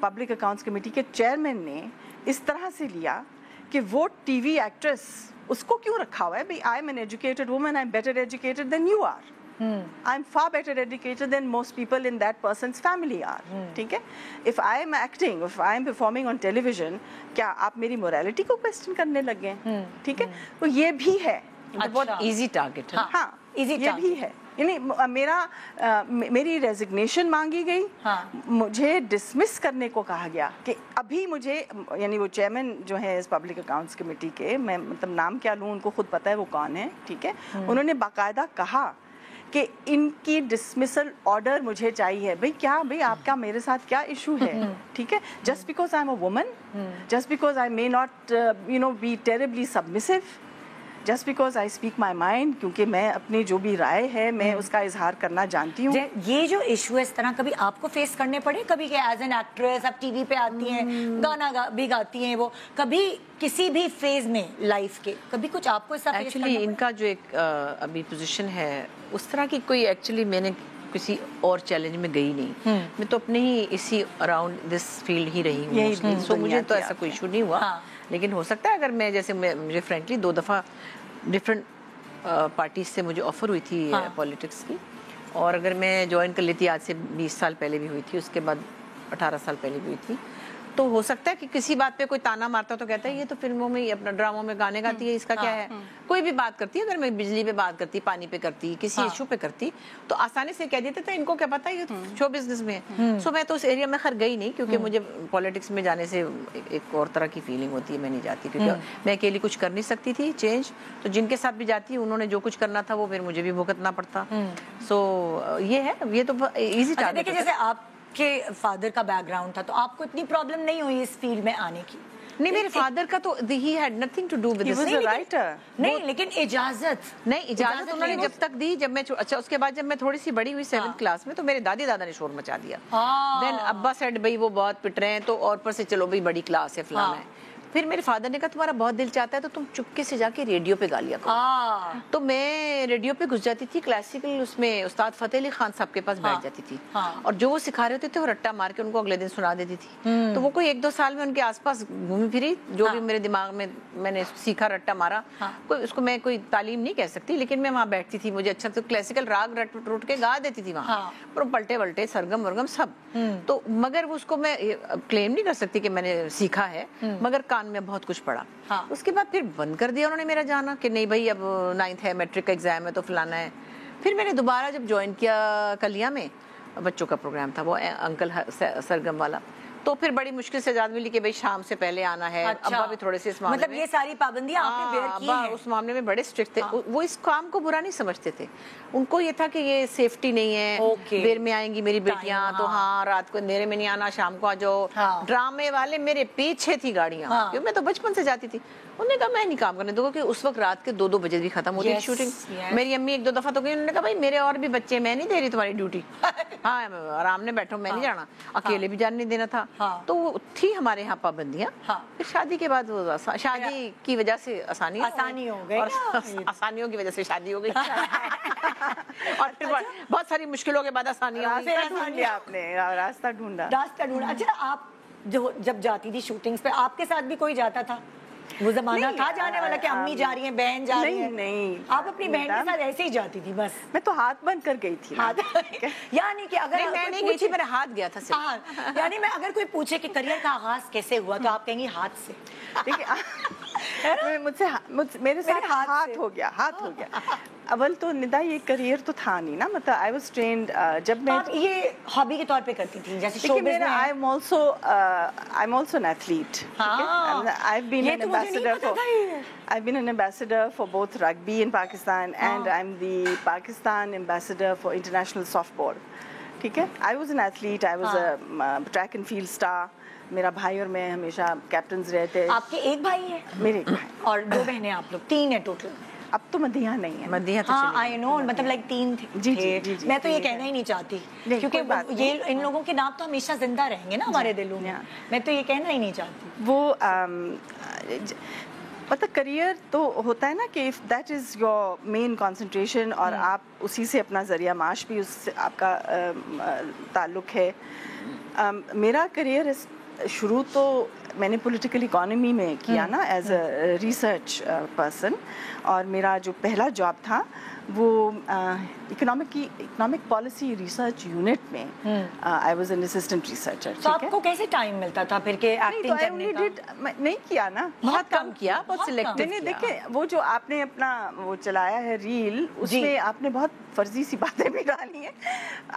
पब्लिक अकाउंट्स कमेटी के चेयरमैन ने इस तरह से लिया कि वो टीवी एक्ट्रेस उसको क्यों रखा हुआ है. भाई I am an educated woman, I am better educated than you are, I am far better educated than most people in that person's family are. ठीक है. If I am acting, if I am performing on television, क्या आप मेरी morality को question करने लग गए? ठीक है. तो ये भी है. बहुत easy target है. हाँ, ये भी है. यानी मेरी रेजिग्नेशन मांगी गई, मुझे डिसमिस करने को कहा गया कि अभी मुझे, यानी वो चेयरमैन जो है इस पब्लिक अकाउंट्स कमेटी के, मैं मतलब नाम क्या लूँ, उनको खुद पता है वो कौन है, ठीक है. उन्होंने बाकायदा कहा कि इनकी डिसमिसल ऑर्डर मुझे चाहिए. भाई क्या, भाई आपका मेरे साथ क्या इशू है, ठीक है. Just because I am a woman, just because I may not you know be terribly submissive, just because I speak my mind, क्योंकि मैं अपनी जो भी राय है मैं उसका इजहार करना जानती हूँ. ये जो इशू है इस तरह कभी आपको फेस करने पड़े कभी कि एज एन एक्ट्रेस आप टीवी पे आती हैं, गाना भी गाती हैं, वो कभी किसी भी फेज में लाइफ के कभी कुछ आपको ऐसा फेस एक्चुअली इनका जो एक अभी पोजीशन है उस तरह की कोई, एक्चुअली मैंने किसी और चैलेंज में गई नहीं, मैं तो अपने ही इसी अराउंड दिस फील्ड ही रही हूँ. सो मुझे तो ऐसा कोई इशू नहीं हुआ. लेकिन हो सकता है अगर मैं जैसे मुझे फ्रेंकली 2 दफ़ा डिफरेंट पार्टीज से मुझे ऑफर हुई थी पॉलिटिक्स की, और अगर मैं ज्वाइन कर लेती, आज से 20 साल पहले भी हुई थी, उसके बाद 18 साल पहले भी हुई थी, तो हो सकता है कि किसी बात पे कोई ताना मारता तो कहता है ये तो फिल्मों में, अपना ड्रामों में गाने गाती है, इसका क्या है. कोई भी बात करती है, अगर मैं बिजली पे बात करती, पानी पे करती, किसी इशू पे करती, तो आसानी से कह देते थे इनको क्या पता है, ये शो बिजनेस में है. सो मैं तो उस एरिया में खैर गई नहीं, क्योंकि मुझे पॉलिटिक्स में जाने से एक और तरह की फीलिंग होती है, मैं नहीं जाती, क्योंकि मैं अकेली कुछ कर नहीं सकती थी चेंज. तो जिनके साथ भी जाती उन्होंने जो कुछ करना था वो फिर मुझे भी भुगतना पड़ता. सो ये है, ये तो ईजी टारगेट. देखिए जैसे आप के फादर का बैकग्राउंड था तो आपको इतनी प्रॉब्लम नहीं हुई इस फील्ड में आने की? नहीं, मेरे फादर का तो he had nothing to do with this. नहीं, लेकिन इजाजत उन्होंने जब तक दी, जब मैं अच्छा, उसके बाद जब मैं थोड़ी सी बड़ी हुई 7th क्लास में, तो मेरे दादी दादा ने शोर मचा दिया. देन अब्बा सेड भाई वो बहुत पिट रहे हैं, तो और पर से चलो भाई बड़ी क्लास है, फलाना है. फिर मेरे फादर ने कहा तुम्हारा बहुत दिल चाहता है तो तुम चुपके से जाके रेडियो पे गा लिया करो. तो मैं रेडियो पे घुस जाती थी, क्लासिकल उसमें उस्ताद फतेह अली खान साहब के पास बैठ जाती थी, और जो वो सिखा रहे होते थे वो रट्टा मार के उनको अगले दिन सुना देती थी. तो वो कोई 1-2 साल में उनके आसपास घूमी फिरी, जो भी मेरे दिमाग में मैंने सीखा, रट्टा मारा. कोई उसको मैं कोई तालीम नहीं कह सकती, लेकिन मैं वहाँ बैठती थी, मुझे अच्छा तो क्लासिकल राग रट के गा देती थी वहाँ, पर पलटे वलटे सरगम वरगम सब. तो मगर उसको मैं क्लेम नहीं कर सकती कि मैंने सीखा है, मगर कान में बहुत कुछ पढ़ा. उसके बाद फिर बंद कर दिया उन्होंने मेरा जाना कि नहीं भाई अब 9th है, मैट्रिक का एग्जाम है तो फलाना है. फिर मैंने दोबारा जब ज्वाइन किया कलिया में, बच्चों का प्रोग्राम था वो अंकल सरगम वाला, तो फिर बड़ी मुश्किल से इजाजत मिली कि भाई शाम से पहले आना है. अब्बा भी थोड़े से इस मामले मतलब ये सारी पाबंदियां आपने बेयर की हैं. उस मामले में बड़े स्ट्रिक्ट थे. वो इस काम को बुरा नहीं समझते थे, उनको ये था कि ये सेफ्टी नहीं है, देर में आएंगी मेरी बेटियां, तो हाँ रात को अंधेरे में नहीं आना, शाम को आ जाओ. ड्रामे वाले मेरे पीछे थी गाड़ियां, क्योंकि मैं तो बचपन से जाती थी. उन्होंने कहा मैं नहीं काम करने दूंगा, कि उस वक्त रात के 2-2 बजे भी खत्म होती थी शूटिंग. मेरी अम्मी 1-2 दफा तो गई, उन्होंने कहा भाई मेरे और भी बच्चे, मैं नहीं दे रही तुम्हारी ड्यूटी. हाँ आराम में बैठो, मैं नहीं जाना, अकेले भी जाने नहीं देना था. तो थी हमारे यहाँ पाबंदियां. फिर शादी के बाद वो शादी की वजह से आसानी हो गई, और आसानियों की वजह से शादी हो गई. और फिर बहुत सारी मुश्किलों के बाद आसानियां हुई. आपने रास्ता ढूंढा. अच्छा, आप जो जब जाती थी शूटिंग्स पे, आपके साथ भी कोई जाता था? वो जमाना था जाने वाला कि अम्मी जा रही है, बहन जा रही है? नहीं, आप अपनी बहन के साथ ऐसे ही जाती थी बस? मैं तो हाथ बंद कर गई थी. यानी कि अगर मैं नहीं गई थी, मेरा हाथ गया था सिर्फ. यानी मैं अगर कोई पूछे कि करियर का आगाज कैसे हुआ, तो आप कहेंगी हाथ से. देखिए मेरे साथ हाथ हो गया अव्वल तो निदा ये करियर तो था नहीं ना, मतलब आई वाज ट्रेन्ड जब मैं आप ये हॉबी के तौर पे करती थी जैसे देखिए शोबिज़ मेरा में I am also an athlete, I have been an ambassador for both rugby in Pakistan and I am the Pakistan ambassador for international softball, ठीक है। I was an athlete, I was a track and field star, मेरा भाई और मैं हमेशा captains रहे थे। आपके एक भाई है? मेरे एक भाई और 2 बहनें, आप लोग 3 है टोटल। अब तो मदिया नहीं है, मदिया तो हाँ आई नो, मतलब लाइक 3 थे। जी, जी, जी, जी, मैं तो ये जी, कहना ही नहीं चाहती नहीं, क्योंकि कोई बात ये नहीं। इन लोगों के नाम तो हमेशा जिंदा रहेंगे ना हमारे दिलों में, मैं तो ये कहना ही नहीं चाहती। वो मतलब करियर तो होता है ना कि if that is your main concentration और आप उसी से अपना ज़रिया माश भी उससे आपका ताल्लुक़ है। मेरा करियर शुरू तो मैंने पॉलिटिकल इकोनॉमी में किया ना एज अ रिसर्च पर्सन, और मेरा जो पहला जॉब था वो इकोनॉमिक पॉलिसी रिसर्च यूनिट में आई वाज एन असिस्टेंट रिसर्चर। तो आपको कैसे टाइम मिलता था फिर के एक्टिंग करने का? नहीं किया ना, बहुत कम किया, बहुत सिलेक्टिव। नहीं देखिए वो जो आपने अपना वो चलाया है रील, उसमें आपने बहुत फर्जी सी बातें भी डाली हैं।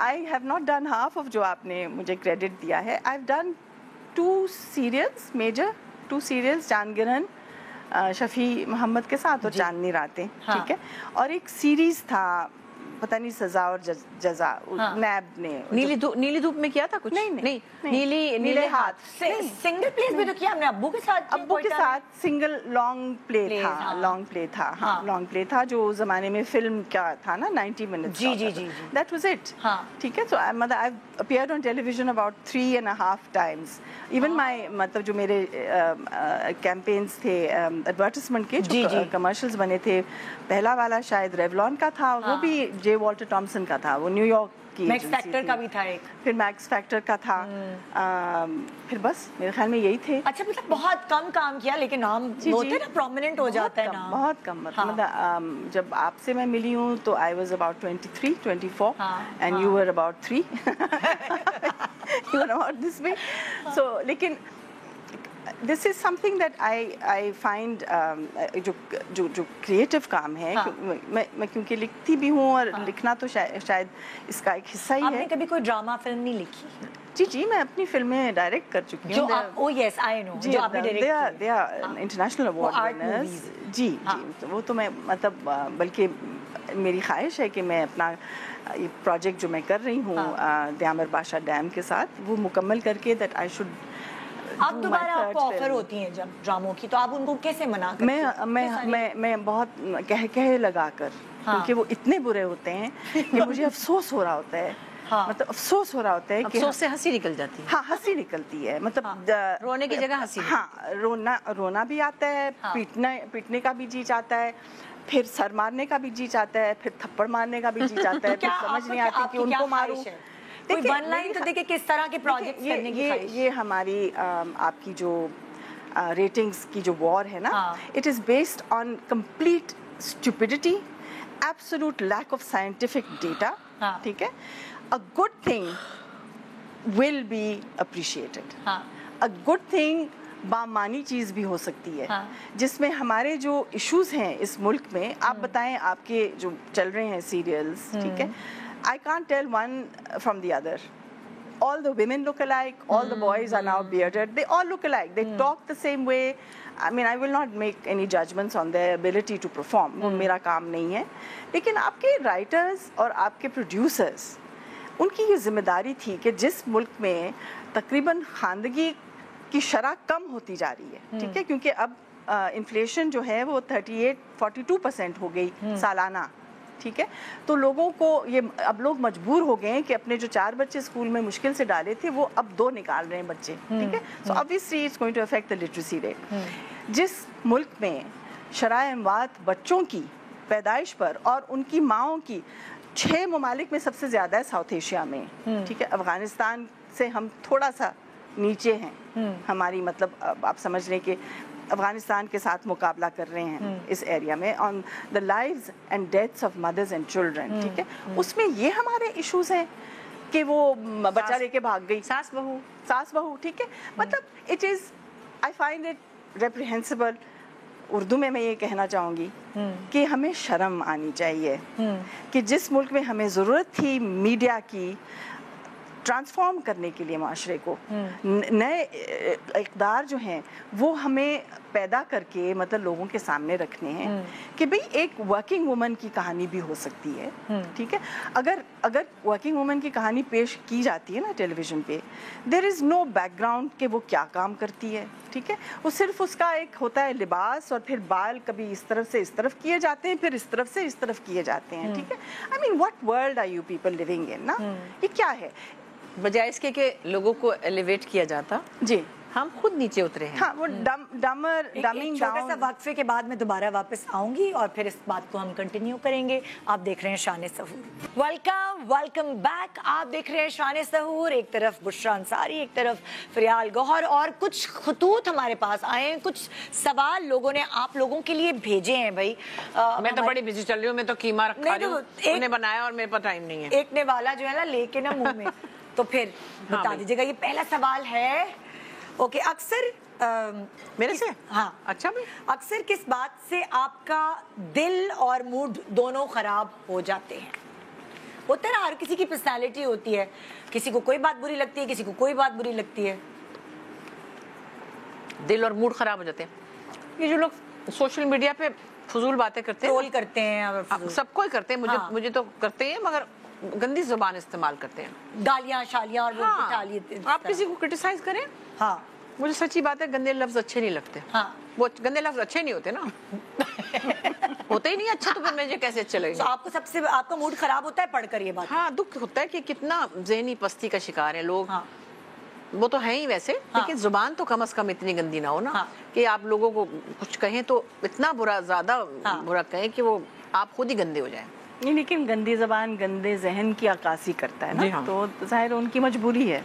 I have not done half of जो आपने मुझे क्रेडिट दिया है। आई हैव डन 2 सीरियल्स जानगिरहन शफी मोहम्मद के साथ और चांदनी रातें, ठीक है। और एक सीरीज था पता नहीं सजा और जजा, नैब ने नीली धूप में किया था कुछ? नहीं नीले हाथ। सिंगल प्लेस भी तो किया हमने अब्बू के साथ सिंगल लॉन्ग प्ले था जो उस जमाने में फिल्म क्या था ना 90 मिनट्स। जी दैट वाज इट, ठीक है। सो मतलब I appeared on television about 3.5 times. Even my मतलब जो मेरे कैंपेन्स थे एडवर्टाइजमेंट के जो कमर्शियल्स बने थे, पहला वाला शायद रेवलॉन का था, वो भी जे वॉल्टर टॉमसन का था, वो न्यूयॉर्क की मैक्स फैक्टर का भी था एक, फिर मैक्स फैक्टर का था, फिर बस मेरे ख्याल में यही थे। अच्छा मतलब बहुत कम काम किया लेकिन नाम होते ना प्रोमिनेंट हो जाता है नाम। बहुत कम मतलब जब आपसे मैं मिली हूँ तो I was about 23-24 and you were about 3 you were about this way. So लेकिन this is something that I find जो क्रिएटिव काम है, मैं क्योंकि लिखती भी हूँ और लिखना तो शायद इसका एक हिस्सा ही है। आपने कभी कोई ड्रामा फिल्म नहीं लिखी? जी मैं अपनी फिल्में डायरेक्ट कर चुकी हूँ। ओह यस आई नो, जो आपने direct they are international award winners. जी वो तो मैं मतलब बल्कि मेरी ख्वाहिश है कि मैं अपना ये प्रोजेक्ट जो मैं कर रही हूँ दयामर बादशाह डैम के साथ, वो मुकम्मल करके दैट आई शुड। अब दोबारा आपको ऑफर होती है जब ड्रामों की, तो आप उनको कैसे मना करते हैं? मैं बहुत कह लगा कर, क्योंकि वो इतने बुरे होते हैं कि मुझे अफसोस हो रहा होता है। मतलब अफसोस हो रहा होता है कि अफसोस से हंसी निकल जाती है। हंसी निकलती है, मतलब रोने की जगह हंसी। रोना भी आता है, पीटने का भी जी चाहता है, फिर सर मारने का भी जी चाहता है, फिर थप्पड़ मारने का भी जी चाहता है, फिर समझ नहीं आती कि उनको मारूं। कोई वन लाइन तो देखिए किस तरह के प्रोजेक्ट करने की ख्वाहिश। ये हमारी आपकी जो रेटिंग्स की जो वॉर है ना, it is based on complete stupidity, absolute lack of scientific data, ठीक है। A good thing will be appreciated, a good thing बामानी चीज़ भी हो सकती है, जिसमें हमारे जो इश्यूज हैं इस मुल्क में, आप बताएं आपके जो चल रहे हैं सीरियल्स, ठीक है, I can't tell one from the other. All the women look alike, all the boys are now bearded, they all look alike, they talk the same way. I mean, I will not make any judgments on their ability to perform, वो मेरा काम नहीं है। लेकिन आपके writers और आपके producers, उनकी ये जिम्मेदारी थी कि जिस मुल्क में तकरीबन खानदगी की शरह कम होती जा रही है, ठीक है, क्योंकि अब इन्फ्लेशन जो है वो 38-42% हो गई सालाना, ठीक है। तो लोगों को ये अब लोग मजबूर हो गए हैं कि अपने जो 4 बच्चे स्कूल में मुश्किल से डाले थे वो अब 2 निकाल रहे हैं बच्चे, ठीक है। So obviously it's going to affect the literacy rate. जिस मुल्क में शराय अमवात बच्चों की पैदाइश पर और उनकी माओं की 6 ममालिक में सबसे ज़्यादा है साउथ एशिया में, ठीक है। अफगानिस्तान से हम थोड़ा सा नीचे हैं, हमारी मतलब आप समझ लें कि अफगानिस्तान के साथ मुकाबला कर रहे हैं इस एरिया में on the lives and deaths of mothers and children, ठीक है। उसमें ये हमारे इश्यूज हैं कि वो बच्चा लेके भाग गई, सास बहू, ठीक है। मतलब it is, I find it reprehensible اردو میں یہ کہنا چاہوں گی کہ ہمیں شرم آنی چاہیے کہ جس ملک میں ہمیں ضرورت تھی میڈیا کی ٹرانسفارم کرنے کے لیے معاشرے کو، نئے اقدار جو ہیں وہ ہمیں پیدا کر کے مطلب لوگوں کے سامنے رکھنے ہیں کہ بھئی ایک ورکنگ وومن کی کہانی بھی ہو سکتی ہے، ٹھیک ہے. اگر ورکنگ وومن کی کہانی پیش کی جاتی ہے نا ٹیلی ویژن پہ، دیر از نو بیک گراؤنڈ کہ وہ کیا کام کرتی ہے، ٹھیک ہے. وہ صرف اس کا ایک ہوتا ہے لباس، اور پھر بال کبھی اس طرف سے اس طرف کیے جاتے ہیں، پھر اس طرف سے اس طرف کیے جاتے ہیں، ٹھیک ہے. I mean what world are you people living in نا؟ یہ کیا ہے؟ بجائے اس کے کہ لوگوں کو ایلیویٹ کیا جاتا، جی ہم خود نیچے اترے ہیں. ہاں، وہ ڈمنگ چھوٹے سا وقفے کے بعد میں دوبارہ واپس آؤں گی اور پھر اس بات کو ہم کنٹینیو کریں گے. آپ دیکھ رہے ہیں شان سحور. Welcome back. آپ دیکھ رہے ہیں شان سحور. ایک طرف بشریٰ انصاری، ایک طرف فریال گوہر، اور کچھ خطوط ہمارے پاس آئے ہیں، کچھ سوال لوگوں نے آپ لوگوں کے لیے بھیجے ہیں. بھائی میں تو بڑی بزی چل رہی ہوں، میں تو قیمہ رکھا رہی ہوں، انہوں نے بنایا اور میرے پاس ٹائم نہیں ہے. ایک نے والا جو ہے نا لے کے نا منہ میں، تو پھر بتا دیجیے گا. یہ پہلا سوال ہے، اوکے، اکثر میرے سے؟ ہاں اچھا بھائی. اکثر کس بات سے آپ کا دل اور موڈ دونوں خراب ہو جاتے ہیں؟ ہوتا ہے نا، ہر کسی کی پرسنالٹی ہوتی ہے، کسی کو کوئی بات بری لگتی ہے، کسی کو کوئی بات بری لگتی ہے. دل اور موڈ خراب ہو جاتے ہیں. یہ جو لوگ سوشل میڈیا پہ فضول باتیں کرتے ہیں، ٹرول کرتے ہیں، سب کوئی کرتے ہیں، مجھے تو کرتے ہیں، مگر گندی زبان استعمال کرتے ہیں، گالیاں شالیاں. اور آپ کسی کو کرٹیسائز کریں. ہاں، مجھے سچی بات ہے، گندے لفظ اچھے نہیں لگتے. ہاں، وہ گندے لفظ اچھے نہیں ہوتے نا. ہوتے ہی نہیں اچھا، تو پھر مجھے کیسے اچھے لگے؟ آپ کو سب سے آپ کا موڈ خراب ہوتا ہے پڑھ کر یہ بات؟ ہاں، دکھ ہوتا ہے کہ کتنا ذہنی پستی کا شکار ہیں لوگ. وہ تو ہیں ہی ویسے، لیکن زبان تو کم از کم اتنی گندی نہ ہو نا کہ آپ لوگوں کو کچھ کہیں تو اتنا برا، زیادہ برا کہیں کہ وہ آپ خود ہی گندے ہو جائیں. نہیں، لیکن گندی زبان گندے ذہن کی عکاسی کرتا ہے نا، تو ظاہر ان کی مجبوری ہے،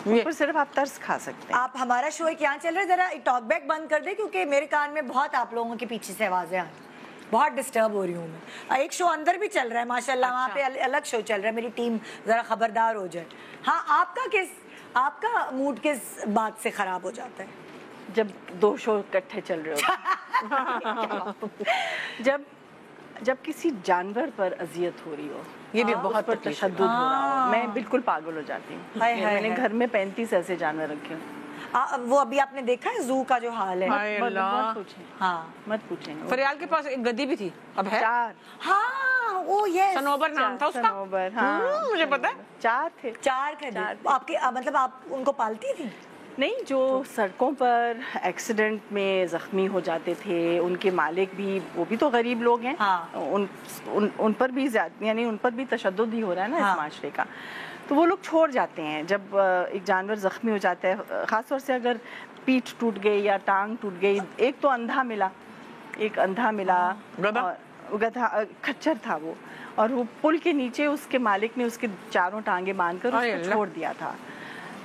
ان پر صرف آپ ترس کھا سکتے ہیں. آپ ہمارا شو کیا چل رہا ہے، ذرا ٹاک بیک بند کر دیں، کیونکہ میرے کان میں بہت آپ لوگوں کے پیچھے سے آوازیں آ رہی ہیں، بہت ڈسٹرب ہو رہی ہوں میں. ایک شو اندر بھی چل رہا ہے ماشاءاللہ، وہاں پہ الگ شو چل رہا ہے. میری ٹیم ذرا خبردار ہو جائے. ہاں، آپ کا موڈ کس بات سے خراب ہو جاتا ہے؟ جب دو شو اکٹھے چل رہے ہو، جب کسی جانور پر اذیت ہو رہی ہو، یہ بھی بہت پر تشدد ہو رہا ہو، میں بالکل پاگل ہو جاتی ہوں. میں نے گھر میں 35 ایسے جانور رکھے ہیں. وہ ابھی آپ نے دیکھا ہے زو کا جو حال ہے؟ مت پوچھیں، ہاں مت پوچھیں. فریال کے پاس ایک گدی بھی تھی، اب ہے 4. ہاں، وہ یہ سنوبر نام تھا اس کا. سنوبر، ہاں مجھے پتا ہے. 4 تھے. 4 تھے. آپ کے مطلب آپ ان کو پالتی تھی؟ نہیں، جو سڑکوں پر ایکسیڈنٹ میں زخمی ہو جاتے تھے، ان کے مالک بھی، وہ بھی تو غریب لوگ ہیں، ان پر بھی یعنی ان پر بھی تشدد ہی ہو رہا ہے نا اس معاشرے کا. تو وہ لوگ چھوڑ جاتے ہیں جب ایک جانور زخمی ہو جاتا ہے، خاص طور سے اگر پیٹھ ٹوٹ گئی یا ٹانگ ٹوٹ گئی. ایک تو اندھا ملا، گدھا کھچر تھا وہ، اور وہ پل کے نیچے اس کے مالک نے اس کے 4 ٹانگیں باندھ کر اس کو چھوڑ دیا تھا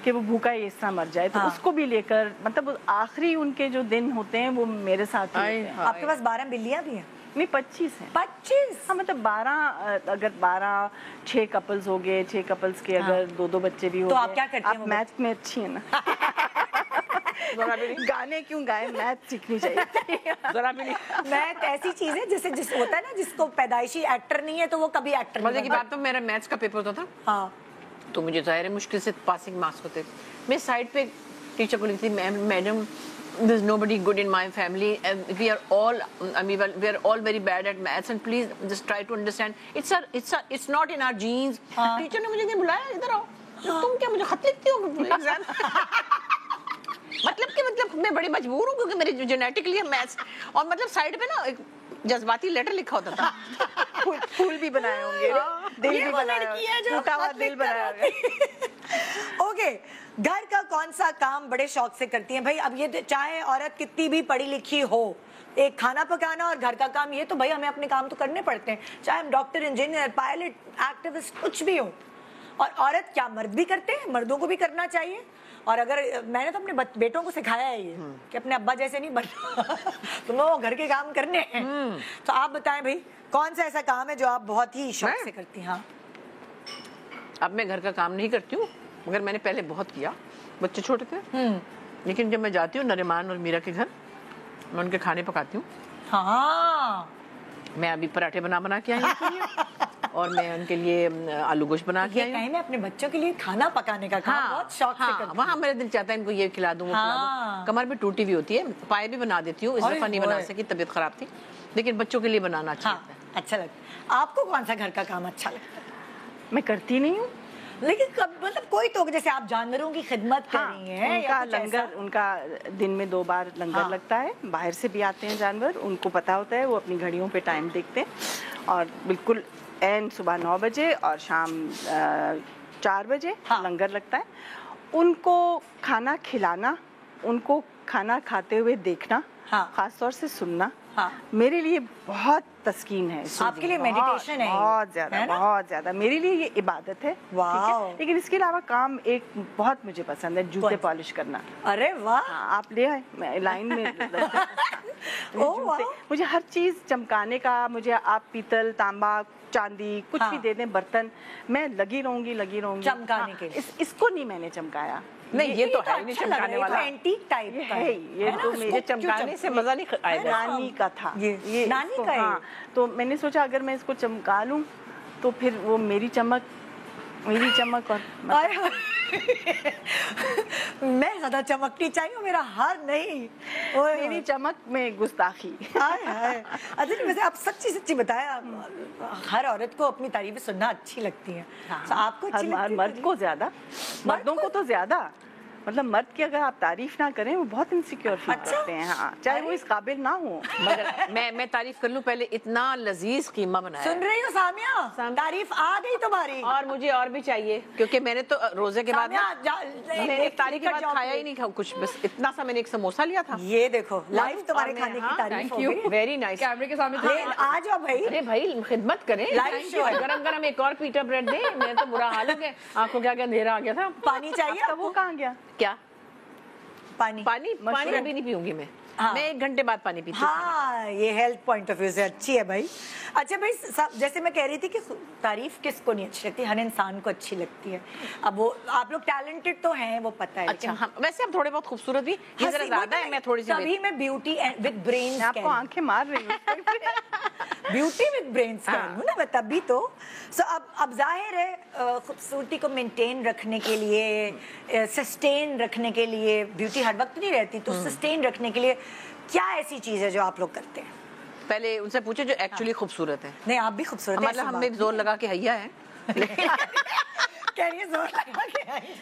کہ وہ بھوکا ہی اس طرح مر جائے. تو اس کو بھی لے کر، مطلب آخری ان کے جو دن ہوتے ہیں وہ میرے ساتھ ہی ہوتے ہیں. آپ کے پاس 12 بلیاں بھی ہیں؟ نہیں، 25 ہیں. 25؟ ہاں، مطلب 12، اگر 12 6 کپلز ہو گئے، 6 کپلز کے اگر 2 بچے بھی ہو گئے. تو آپ کیا کرتے ہیں؟ آپ میتھ میں اچھی ہیں نا. گانے کیوں گائے، میتھ سیکھنی چاہیے. ذرا بھی نہیں. میتھ ایسی چیز ہے جس ہوتا ہے نا، جس کو پیدائشی ایکٹر نہیں ہے تو وہ کبھی ایکٹر نہیں. مزے کی بات تو میرا میتھس کا پیپر ہوتا تھا. ہاں، تو مجھے ظاہر ہے مشکل سے پاسنگ مارکس ہوتے. میں سائڈ پہ ٹیچر کو لکھتی، madam there is nobody good in my family and we are all very bad at maths and please just try to understand it's not in our genes. Teacher نے مجھے بلایا، ادھر آؤ، تم کیا مجھے خط لکھتی ہو ایگزام؟ مطلب میں بڑی مجبور ہوں کیونکہ میری جینیٹکلی ہے میتھس. اور مطلب سائڈ پہ نا ایک جذباتی لیٹر لکھا ہوتا تھا. پھول بھی بنائے ہوں گے، دل بھی بنایا، ٹوٹا ہوا دل بنایا ہوگا. اوکے، گھر کا کون سا کام بڑے شوق سے کرتی ہیں بھائی؟ اب یہ چاہے عورت کتنی بھی پڑھی لکھی ہو، ایک کھانا پکانا اور گھر کا کام، یہ تو بھائی ہمیں اپنے کام تو کرنے پڑتے ہیں، چاہے ہم ڈاکٹر، انجینئر، پائلٹ، ایکٹیوسٹ، کچھ بھی ہو. اور عورت کیا مرد بھی کرتے ہیں، مردوں کو بھی کرنا چاہیے. اور اگر میں نے تو اپنے بیٹوں کو سکھایا ہے یہ کہ اپنے ابا جیسے نہیں بننا، تم لوگوں کو گھر کے کام کرنے ہیں. تو آپ بتائیں بھائی، کون سا ایسا کام ہے جو آپ بہت ہی شوق سے کرتی ہیں؟ ہاں، اب میں گھر کا کام نہیں کرتی ہوں، مگر میں نے پہلے بہت کیا، بچے چھوٹے تھے. لیکن جب میں جاتی ہوں نریمان اور میرا کے گھر، मैं उनके खाने पकाती हूँ। हाँ, मैं अभी पराठे बना के आई हूँ और मैं उनके लिए आलू गोश्त बना के आई हूँ। मैं अपने बच्चों के लिए खाना पकाने का काम बहुत शौक से करती हूँ। वहाँ मेरा दिल चाहता है इनको ये खिला दूँ, वो खिला दूँ। कमर भी टूटी हुई होती है, पाए भी बना देती हूँ, इस दफा नहीं बना सकी, तबीयत खराब थी, लेकिन बच्चों के लिए बनाना अच्छा लगता है। अच्छा लगता है। आपको कौन सा घर का काम अच्छा लगता है? मैं करती नहीं हूँ, लेकिन कब मतलब कोई तो, जैसे आप जानवरों की खिदमत कर रही हैं, उनका लंगर, उनका दिन में 2 बार लंगर लगता है, बाहर से भी आते हैं जानवर, उनको पता होता है, वो अपनी घड़ियों पे टाइम देखते हैं और बिल्कुल एन सुबह 9 बजे और शाम 4 बजे लंगर लगता है। उनको खाना खिलाना, उनको खाना खाते हुए देखना, खास तौर से सुनना, मेरे लिए बहुत तस्कीन है। आपके लिए मेडिटेशन है? बहुत ज्यादा, बहुत ज्यादा मेरे लिए ये इबादत है। लेकिन इसके अलावा काम एक बहुत मुझे पसंद है, जूते पॉलिश करना। अरे वाह, आप ले आए, मैं लाइन में जूते, मुझे हर चीज चमकाने का, मुझे आप पीतल, तांबा, चांदी कुछ भी दे दें बर्तन, मैं लगी रहूंगी चमकाने के लिए। इसको नहीं मैंने चमकाया, नहीं ये तो है नहीं चमकाने वाला, एंटीक टाइप का है ये तो मुझे चमकाने से मजा नहीं आएगा। नानी का था ये नानी का है। तो मैंने सोचा अगर मैं इसको चमका लूं तो फिर वो मेरी चमक और मैं ज्यादा चमकनी चाहिए, मेरा हार नहीं, मेरी चमक में गुस्ताखी। अच्छा नहीं, वैसे आप सच्ची बताया, हर औरत को अपनी तारीफें सुनना अच्छी लगती है। आपको अच्छी लगती है? मर्द को ज्यादा, मर्दों को तो ज्यादा, मतलब मर्द की अगर आप तारीफ ना करें वो बहुत इनसिक्योर फील करते हैं। हाँ, चाहे वो इस काबिल ना हो। मगर मैं तारीफ कर लूं, पहले इतना लजीज कीमा बनाया। सुन रही हो सामिया? तारीफ आ गई तुम्हारी। और मुझे और भी चाहिए, क्योंकि मैंने तो रोजे के बाद मैंने इफ्तारी के बाद खाया ही नहीं कुछ, बस इतना सा मैंने एक समोसा लिया था। ये देखो लाइव तुम्हारे खाने की तारीफ हो गई। Very nice. कैमरे के सामने आ जाओ भाई। अरे भाई खिदमत करें, लाइव शो है। गरम एक और पीटर ब्रेड दे, मैं तो बुरा हाल हो गया, आंखों क्या अंधेरा आ गया था। पानी चाहिए? वो कहाँ गया? क्या पानी अभी नहीं पीऊंगी मैं। मैं 1 घंटे बाद पानी पीती हूँ। हाँ, ये हेल्थ पॉइंट ऑफ व्यू से अच्छी है भाई। अच्छा भाई, जैसे मैं कह रही थी कि तारीफ किसको नहीं अच्छी लगती, हर इंसान को अच्छी लगती है। अब वो आप लोग टैलेंटेड तो हैं, वो पता है। अच्छा, हाँ, वैसे आप थोड़े बहुत खूबसूरत भी, ये जरा ज्यादा है, मैं थोड़ी सी। तभी मैं ब्यूटी विद ब्रेन, आपको आंखें मार रही हूँ। ब्यूटी विद ब्रेन स्कैन हूँ ना मैं, तभी तो। सो अब जाहिर है खूबसूरती को मेंटेन रखने के लिए, सस्टेन रखने के लिए, ब्यूटी हर वक्त नहीं रहती, तो सस्टेन रखने के लिए क्या ऐसी चीज है जो आप लोग करते हैं? पहले उनसे पूछो जो एक्चुअली खूबसूरत है। नहीं, आप भी खूबसूरत हैं। मतलब हम जोर लगा के हैया है। कह जोर लगा के,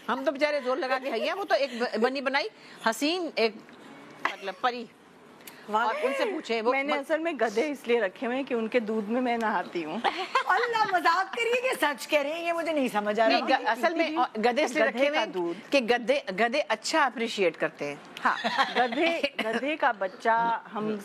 हम तो बेचारे जोर लगा के हैया, वो तो एक बनी बनाई हसीन, एक मतलब परी। और उनसे पूछे वो, मैंने असल में गधे इसलिए रखे हुए हैं कि उनके दूध में मैं नहाती हूँ। अल्लाह, मजाक करिए कि सच कह रहे हैं? ये मुझे नहीं समझ आ रहा। असल में गधे इसलिए रखे हुए दूध कि गधे अच्छा अप्रिशिएट करते हैं। हाँ, गधे का बच्चा हम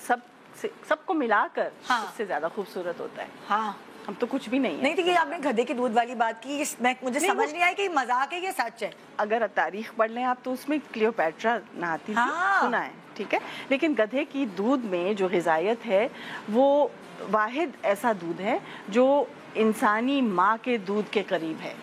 सबको मिलाकर सबसे ज्यादा खूबसूरत होता है। हाँ, हम तो कुछ भी नहीं है। नहीं, तो ये आपने गधे के दूध वाली बात की, मुझे समझ नहीं आया कि मजाक है कि सच है। अगर तारीख पढ़ लें आप तो उसमें क्लियोपैट्रा नहाती थी, सुना है, ठीक है। लेकिन गधे की दूध में जो ग़िज़ायत है वो वाहिद ऐसा दूध है जो इंसानी माँ के दूध के करीब है।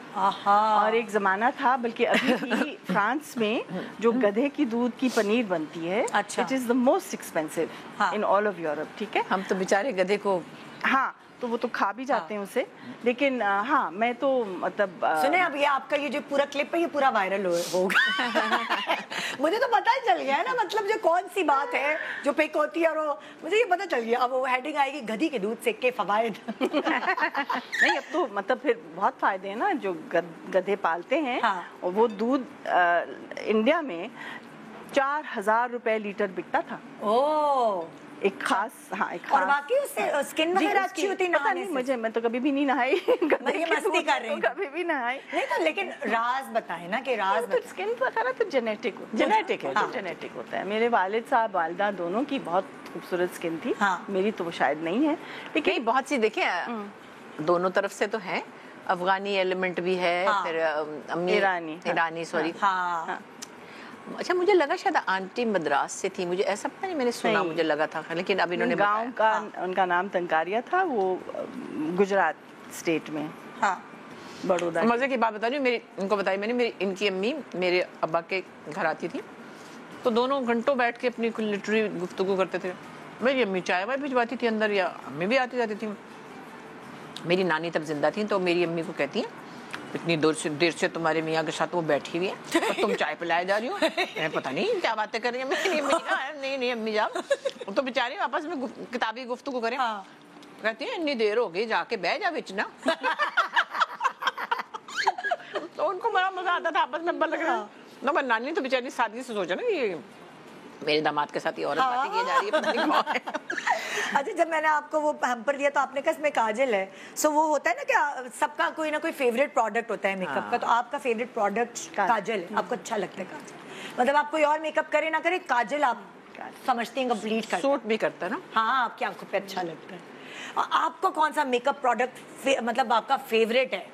और एक ज़माना था, बल्कि अभी भी फ्रांस में जो गधे की दूध की पनीर बनती है, it is the most expensive in all of Europe, ठीक है। हम तो बेचारे गधे को, हाँ, तो वो तो खा भी जाते हैं उसे, लेकिन हाँ, मैं तो मतलब सुने, अब ये आपका ये जो पूरा क्लिप है ये पूरा वायरल होगा। मुझे तो पता ही चल गया है ना, मतलब जो कौन सी बात है जो पिक होती है, और मुझे ये पता चल गया। अब वो हेडिंग आएगी गधी के दूध से के फवायद। नहीं, अब तो मतलब फिर बहुत फायदे हैं ना, जो गधे पालते हैं। और वो दूध इंडिया में 4000 रुपए लीटर बिकता था। ओह, एक खास, हाँ, एक खास। और बाकी उससे स्किन वगैरह अच्छी होती है? पता नहीं, मैं तो कभी भी नहीं नहाई। मस्ती कर रही हूँ, कभी भी नहाई नहीं। तो लेकिन राज बताए ना कि राज तो स्किन वगैरह तो जेनेटिक होता है। मेरे वालिद साहब वालिदा दोनों की बहुत खूबसूरत स्किन थी। मेरी तो वो शायद नहीं है, लेकिन बहुत सी देखे दोनों तरफ से तो है। अफगानी एलिमेंट भी है, फिर ईरानी, सॉरी। अच्छा, मुझे लगा शायद आंटी मद्रास से थी, मुझे ऐसा पता नहीं, मैंने सुना, मुझे लगा था, लेकिन अब इन्होंने गांव का उनका नाम तंकारिया था, वो गुजरात स्टेट में। बड़ौदा। मजे की बात बता रही हूँ, उनको बताई मैंने, इनकी अम्मी मेरे अब्बा के घर आती थी, تو دونوں گھنٹوں بیٹھ کے اپنی لٹری گفتگو کرتے تھے. میری امی چائے وائے بھجواتی تھی اندر, یا امی بھی آتی جاتی تھی. میری نانی تب زندہ تھیں تو میری امی کو کہتی ہیں اتنی دیر سے تمہارے میاں کے ساتھ وہ بیٹھی ہوئی ہے اور تم چائے پلائے جا رہی ہو, پتہ نہیں کیا باتیں کر رہی ہیں. میری امی کہا نہیں امی جان تو بیچاری آپس میں کتابی گفتگو کریں. کہتی ہیں اتنی دیر ہو گئی, جا کے بہ جا بچنا. تو ان کو بڑا مزہ آتا تھا آپس میں لگ رہا. نانی تو بیچاری سادگی سے سوچا نا یہ میرے داماد کے ساتھ یہ عورت باتیں کی جا رہی ہے, پتہ نہیں کون ہے. اچھا جب میں نے آپ کو وہ ہیمپر دیا تو آپ نے کہا اس میں کاجل ہے, سو وہ ہوتا ہے نا کہ سب کا کوئی نہ کوئی فیوریٹ پروڈکٹ ہوتا ہے میک اپ کا, تو آپ کا فیوریٹ پروڈکٹ کاجل ہے, آپ کو اچھا لگتا ہے کاجل, مطلب آپ کوئی اور میک اپ کرے نہ کرے کاجل آپ سمجھتے ہیں کمپلیٹ کرتا ہے, سوٹ بھی کرتا ہے نا. ہاں آپ کی آنکھوں پہ اچھا لگتا ہے. آپ کو کون سا میک اپ پروڈکٹ مطلب آپ کا فیوریٹ ہے؟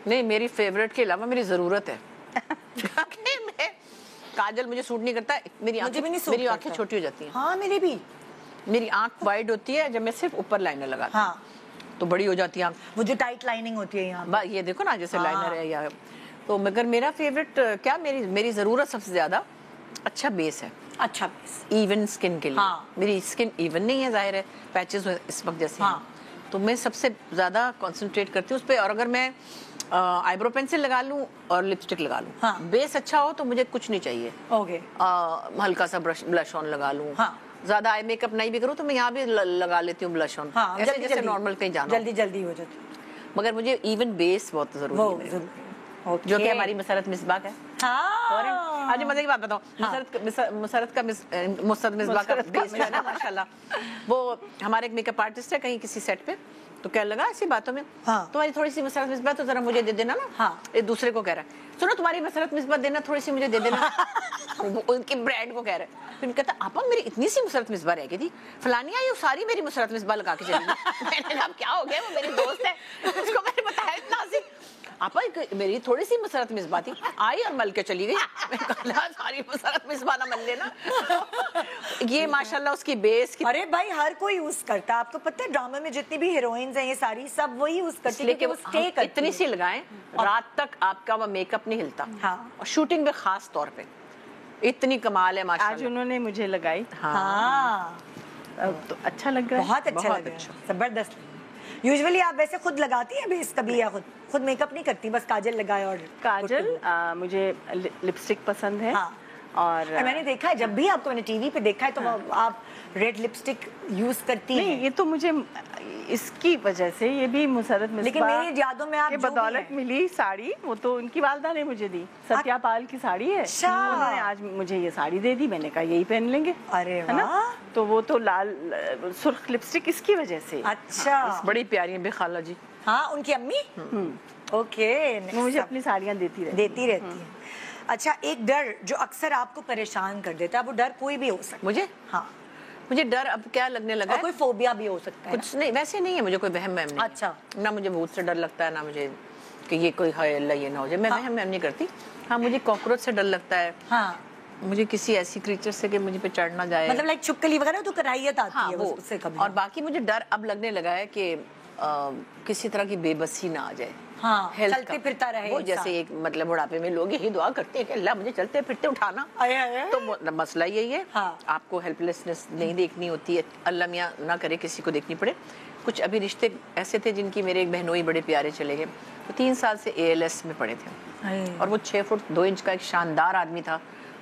نہیں, میری فیوریٹ کے علاوہ میری ضرورت ہے. کاجل مجھے سوٹ نہیں کرتا, میری آنکھیں چھوٹی ہو جاتی ہیں. ہاں میری بھی, میری آنکھ وائڈ ہوتی ہے جب میں صرف اوپر لائنر لگاتی ہوں تو بڑی ہو جاتی ہے آنکھ. وہ جو ٹائٹ لائننگ ہوتی ہے یہاں یہ دیکھو نا جیسے لائنر ہے یا تو, مگر میرا فیوریٹ کیا, میری ضرورت سب سے زیادہ اچھا بیس ہے. اچھا بیس ایون سکن کے لیے. میری سکن ایون نہیں ہے, ظاہر ہے پیچز اس وقت جیسے, تو میں سب سے زیادہ کنسنٹریٹ کرتی ہوں اس پہ. اور اگر میں آئی برو پینسل لگا لوں اور لپسٹک لگا لوں, بیس اچھا ہو تو مجھے کچھ نہیں چاہیے. ہلکا سا بلش آن لگا لوں, زیادہ آئی میک اپ نہیں بھی کروں تو میں یہاں بھی لگا لیتی ہوں بلش آن, جیسے نارمل کہیں جانا جلدی ہو جاتی. مگر مجھے ایون بیس بہت ضروری ہے, جو کہ ہماری مسرت مصباح ہے. آج مزے کی بات بتاؤں, مسرت کا مصباح کا بیس جو ہے نا ماشاء اللہ, وہ ہمارے ایک میک اپ آرٹسٹ ہے کہیں کسی سیٹ پہ, تو کہنے لگا ایسی باتوں میں تمہاری تھوڑی سی مسرت مصباح تو ذرا مجھے دے دینا نا. ایک دوسرے کو کہہ رہا ہے سنو تمہاری مسرت مصباح دینا, تھوڑی سی مجھے دے دینا. ان کی برانڈ کو کہہ رہا ہے. پھر کہتا آپا میری اتنی سی مسرت مصباح رہ گئی تھی, فلانی آئی وہ ساری میری مسرت مصباح لگا کے چلی گئی. میں نے کہا کیا ہو گیا, وہ میری دوست ہے, اس کو میں نے بتایا اتنا سی, آپا میری تھوڑی سی مسرت مصباح تھی, آئی اور مل کے چلی گئی. میں کہا ساری مسرت مصباح نہ مل لینا. یہ ماشاءاللہ اس کی بیس کی. ارے بھائی ہر کوئی یوز کرتا ہے, آپ کو پتہ ہے ڈرامے میں جتنی بھی ہیروئنز ہیں یہ ساری سب وہی یوز کرتی ہے, لیکن اتنی سی لگائیں رات تک آپ کا وہ میک اپ نہیں ہلتا. اور شوٹنگ میں خاص طور پہ اتنی کمال ہے ماشاءاللہ. آج انہوں نے مجھے لگائی, تو اچھا لگ رہا ہے, بہت اچھا لگ رہا ہے, زبردست. یوزولی آپ ویسے خود لگاتی ہیں بیس کبھی, یا خود میک اپ نہیں کرتی, بس کاجل لگائے؟ اور کاجل مجھے لپسٹک پسند ہے, اور میں نے دیکھا ہے جب بھی آپ کو میں نے ٹی وی پہ دیکھا ہے تو آپ ریڈ لپسٹک یوز کرتی ہیں. نہیں, یہ تو مجھے اس کی وجہ سے, یہ بھی مسرت مصباح لیکن میری یادوں میں آپ کے بدولت ملی ساڑی, وہ تو ان کی والدہ نے مجھے دی, ستیا پال کی ساڑی ہے, انہوں نے آج مجھے یہ ساڑی دے دی, میں نے کہا یہی پہن لیں گے. ارے واہ, تو وہ تو لال سرخ لپسٹک اس کی وجہ سے. اچھا, بڑی پیاری ہیں بے خالہ جی. ہاں ان کی امی, اوکے, مجھے اپنی ساڑیاں دیتی رہتی ہیں. اچھا, ایک ڈر جو اکثر آپ کو پریشان کر دیتا ہے, وہ ڈر کوئی بھی ہو سکتا ہے. مجھے ڈر اب کیا لگنے لگا ہے, کوئی فوبیا بھی ہو سکتا ہے. کچھ نہیں, ویسے نہیں ہے مجھے کوئی وہم نہیں. اچھا, نہ مجھے بھوت سے ڈر لگتا ہے, نہ مجھے کہ یہ کوئی ہے اللہ یہ نہ ہو جائے, میں وہم نہیں کرتی. ہاں مجھے کاکروچ سے ڈر لگتا ہے, مجھے کسی ایسی کریچر سے کہ مجھے پہ چڑھ نہ جائے, مطلب لائک چھپکلی وغیرہ تو کرائیت آتی ہے اس سے کبھی. اور باقی مجھے ڈر اب لگنے لگا ہے کہ کسی طرح کی بے بسی نہ آ جائے. چلتے پھرتا رہے وہ جیسے ایک مطلب بڑھاپے میں لوگ یہی دعا کرتے ہیں کہ اللہ مجھے چلتے پھرتے اٹھانا, تو مسئلہ یہی ہے آپ کو ہیلپ لیسنس نہیں دیکھنی ہوتی ہے. اللہ میاں نہ کرے کسی کو دیکھنی پڑے. کچھ ابھی رشتے ایسے تھے جن کی میرے ایک بہنوئی بڑے پیارے چلے گئے, وہ 3 سال سے ALS میں پڑے تھے, اور وہ 6 فٹ 2 انچ کا ایک شاندار آدمی تھا